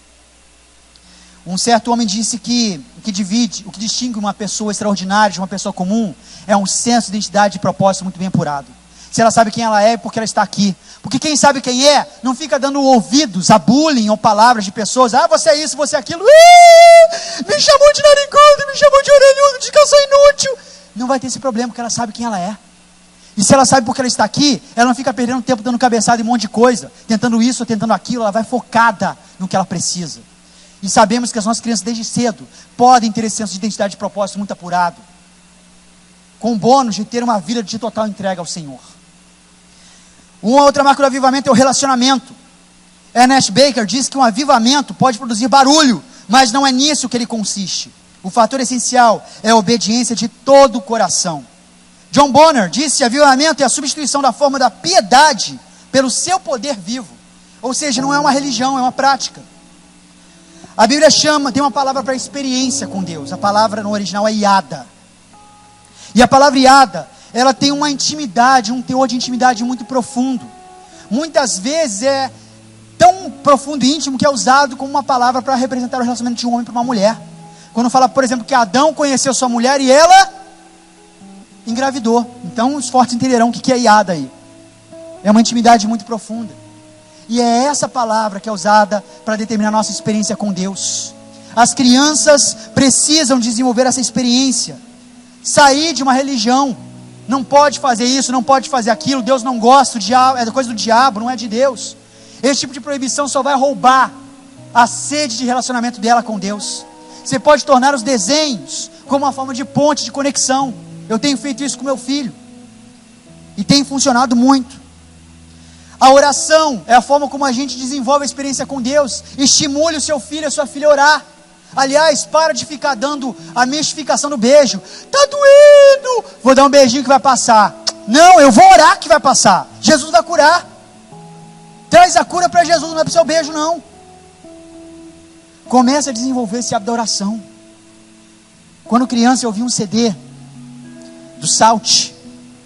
Um certo homem disse que o que distingue uma pessoa extraordinária de uma pessoa comum é um senso de identidade e propósito muito bem apurado. Se ela sabe quem ela é, porque ela está aqui. Porque quem sabe quem é, não fica dando ouvidos a bullying ou palavras de pessoas. Você é isso, você é aquilo. Me chamou de narigudo, me chamou de orelhudo, de que eu sou inútil. Não vai ter esse problema, porque ela sabe quem ela é. E se ela sabe porque ela está aqui, ela não fica perdendo tempo dando cabeçada em um monte de coisa, tentando isso ou tentando aquilo. Ela vai focada no que ela precisa. E sabemos que as nossas crianças desde cedo podem ter esse senso de identidade e propósito muito apurado, com o bônus de ter uma vida de total entrega ao Senhor. Uma outra marca do avivamento é o relacionamento. Ernest Baker diz que um avivamento pode produzir barulho, mas não é nisso que ele consiste. O fator essencial é a obediência de todo o coração. John Bonner disse: avivamento é a substituição da forma da piedade pelo seu poder vivo. Ou seja, não é uma religião, é uma prática. A Bíblia tem uma palavra para experiência com Deus. A palavra no original é iada. E a palavra iada, ela tem uma intimidade, um teor de intimidade muito profundo. Muitas vezes é tão profundo e íntimo que é usado como uma palavra para representar o relacionamento de um homem para uma mulher. Quando fala, por exemplo, que Adão conheceu sua mulher e ela engravidou. Então os fortes entenderão o que é iada aí. É uma intimidade muito profunda. E é essa palavra que é usada para determinar a nossa experiência com Deus. As crianças precisam desenvolver essa experiência. Sair de uma religião. Não pode fazer isso, não pode fazer aquilo. Deus não gosta, o diabo, é coisa do diabo, não é de Deus. Esse tipo de proibição só vai roubar a sede de relacionamento dela com Deus. Você pode tornar os desenhos como uma forma de ponte, de conexão. Eu tenho feito isso com meu filho. E tem funcionado muito. A oração é a forma como a gente desenvolve a experiência com Deus. Estimule o seu filho, a sua filha a orar. Aliás, para de ficar dando a mistificação do beijo. Tá doendo, vou dar um beijinho que vai passar. Não, eu vou orar que vai passar. Jesus vai curar. Traz a cura para Jesus, não é para o seu beijo não. Comece a desenvolver esse hábito da oração. Quando criança eu ouvi um CD do Salt.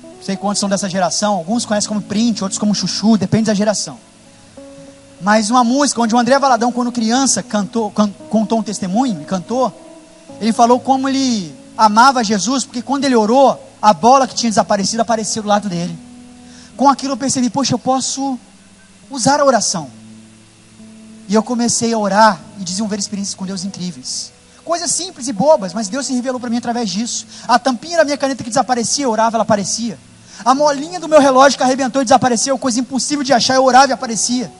Não sei quantos são dessa geração. Alguns conhecem como Print, outros como Chuchu, depende da geração. Mas uma música onde o André Valadão, quando criança, contou um testemunho e cantou. Ele falou como ele amava Jesus, porque quando ele orou, a bola que tinha desaparecido apareceu do lado dele. Com aquilo eu percebi, poxa, eu posso usar a oração. E eu comecei a orar e desenvolver experiências com Deus incríveis. Coisas simples e bobas, mas Deus se revelou para mim através disso. A tampinha da minha caneta que desaparecia, eu orava, ela aparecia. A molinha do meu relógio que arrebentou e desapareceu, coisa impossível de achar, eu orava e aparecia.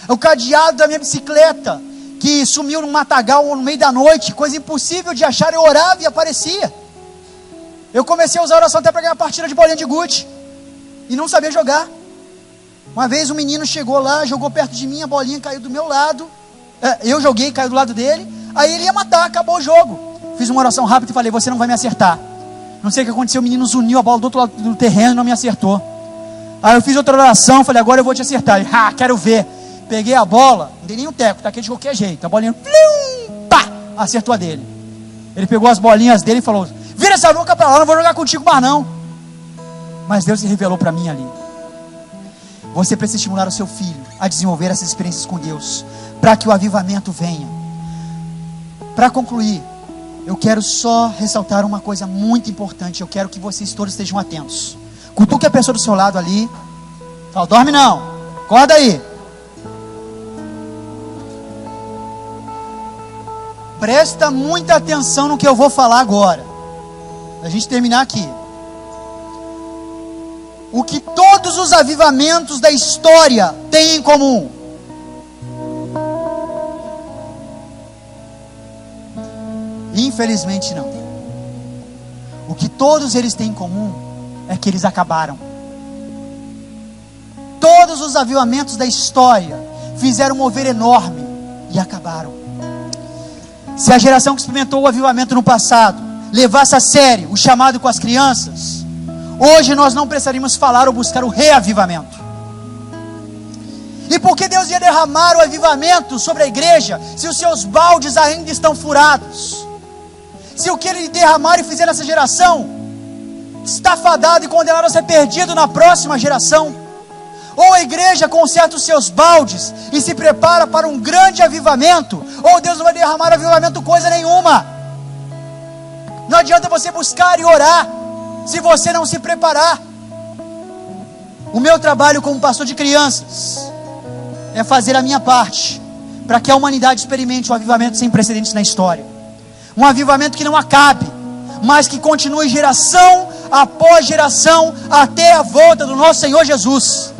O cadeado da minha bicicleta, que sumiu num matagal no meio da noite, coisa impossível de achar, eu orava e aparecia. Eu comecei a usar a oração até para ganhar partida de bolinha de gude. E não sabia jogar. Uma vez um menino chegou lá, jogou perto de mim, a bolinha caiu do meu lado. Eu joguei, caiu do lado dele. Aí ele ia matar, acabou o jogo. Fiz uma oração rápida e falei, você não vai me acertar. Não sei o que aconteceu, o menino zuniu a bola do outro lado do terreno e não me acertou. Aí eu fiz outra oração, falei, agora eu vou te acertar. Ele, quero ver. Peguei a bola, não dei nenhum teco, taquei de qualquer jeito. A bolinha, pá, acertou a dele. Ele pegou as bolinhas dele e falou, vira essa boca pra lá, não vou jogar contigo mais não. Mas Deus se revelou para mim ali. Você precisa estimular o seu filho a desenvolver essas experiências com Deus, para que o avivamento venha. Para concluir, eu quero só ressaltar uma coisa muito importante. Eu quero que vocês todos estejam atentos. Cutuque a pessoa do seu lado ali. Fala, dorme não, acorda aí. Presta muita atenção no que eu vou falar agora, a gente terminar aqui. O que todos os avivamentos da história têm em comum? Infelizmente não. O que todos eles têm em comum é que eles acabaram. Todos os avivamentos da história fizeram um mover enorme e acabaram. Se a geração que experimentou o avivamento no passado levasse a sério o chamado com as crianças, hoje nós não precisaríamos falar ou buscar o reavivamento. E por que Deus ia derramar o avivamento sobre a igreja se os seus baldes ainda estão furados? Se o que Ele derramar e fizer nessa geração está fadado e condenado a ser perdido na próxima geração? Ou a igreja conserta os seus baldes e se prepara para um grande avivamento, ou Deus não vai derramar avivamento coisa nenhuma. Não adianta você buscar e orar se você não se preparar. O meu trabalho como pastor de crianças é fazer a minha parte para que a humanidade experimente um avivamento sem precedentes na história. Um avivamento que não acabe, mas que continue geração após geração até a volta do nosso Senhor Jesus.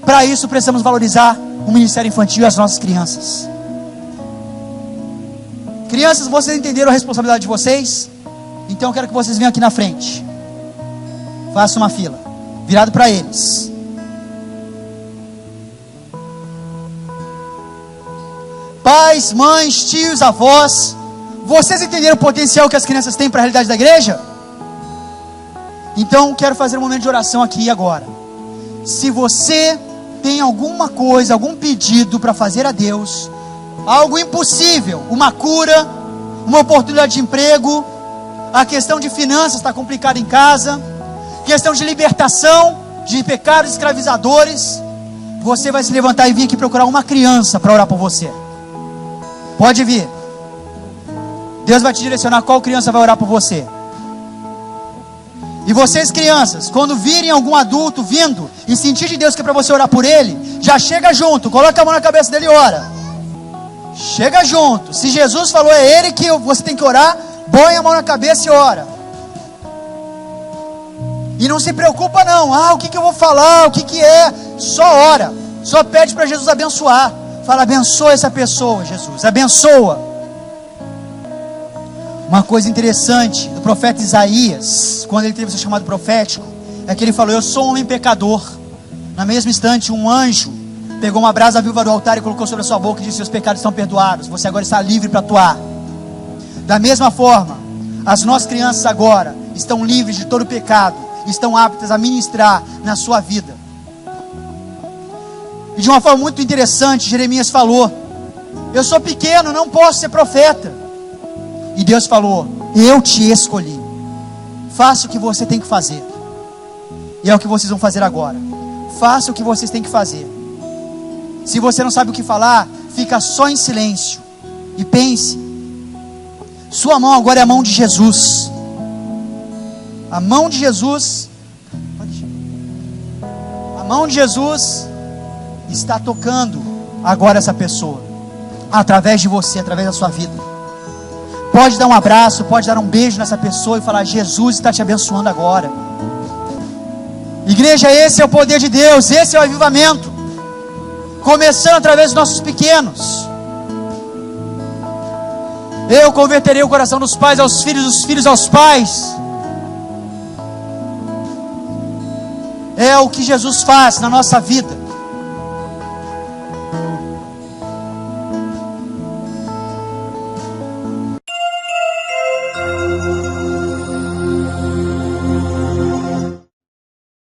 Para isso precisamos valorizar o ministério infantil e as nossas crianças. Crianças, vocês entenderam a responsabilidade de vocês? Então eu quero que vocês venham aqui na frente. Faça uma fila, virado para eles. Pais, mães, tios, avós, vocês entenderam o potencial que as crianças têm para a realidade da igreja? Então quero fazer um momento de oração aqui e agora. Se você tem alguma coisa, algum pedido para fazer a Deus, algo impossível, uma cura, uma oportunidade de emprego, a questão de finanças está complicada em casa, questão de libertação de pecados escravizadores, você vai se levantar e vir aqui procurar uma criança para orar por você. Pode vir. Deus vai te direcionar qual criança vai orar por você. E vocês, crianças, quando virem algum adulto vindo e sentir de Deus que é para você orar por ele, já chega junto, coloca a mão na cabeça dele e ora. Chega junto. Se Jesus falou é ele que você tem que orar, põe a mão na cabeça e ora. E não se preocupa não. O que eu vou falar? O que é? Só ora. Só pede para Jesus abençoar. Fala, abençoa essa pessoa, Jesus. Abençoa. Uma coisa interessante do profeta Isaías, quando ele teve seu chamado profético, é que ele falou, eu sou um homem pecador. Na mesma instante, um anjo pegou uma brasa viva do altar e colocou sobre a sua boca e disse, seus pecados estão perdoados, você agora está livre para atuar. Da mesma forma, as nossas crianças agora estão livres de todo pecado, estão aptas a ministrar na sua vida. E de uma forma muito interessante, Jeremias falou, eu sou pequeno, não posso ser profeta. E Deus falou, eu te escolhi, faça o que você tem que fazer. E é o que vocês vão fazer agora. Faça o que vocês têm que fazer. Se você não sabe o que falar, fica só em silêncio e pense. Sua mão agora é a mão de Jesus. A mão de Jesus, a mão de Jesus está tocando agora essa pessoa, através de você, através da sua vida. Pode dar um abraço, pode dar um beijo nessa pessoa e falar, Jesus está te abençoando agora. Igreja, esse é o poder de Deus, esse é o avivamento, começando através dos nossos pequenos. Eu converterei o coração dos pais aos filhos, dos filhos aos pais. É o que Jesus faz na nossa vida.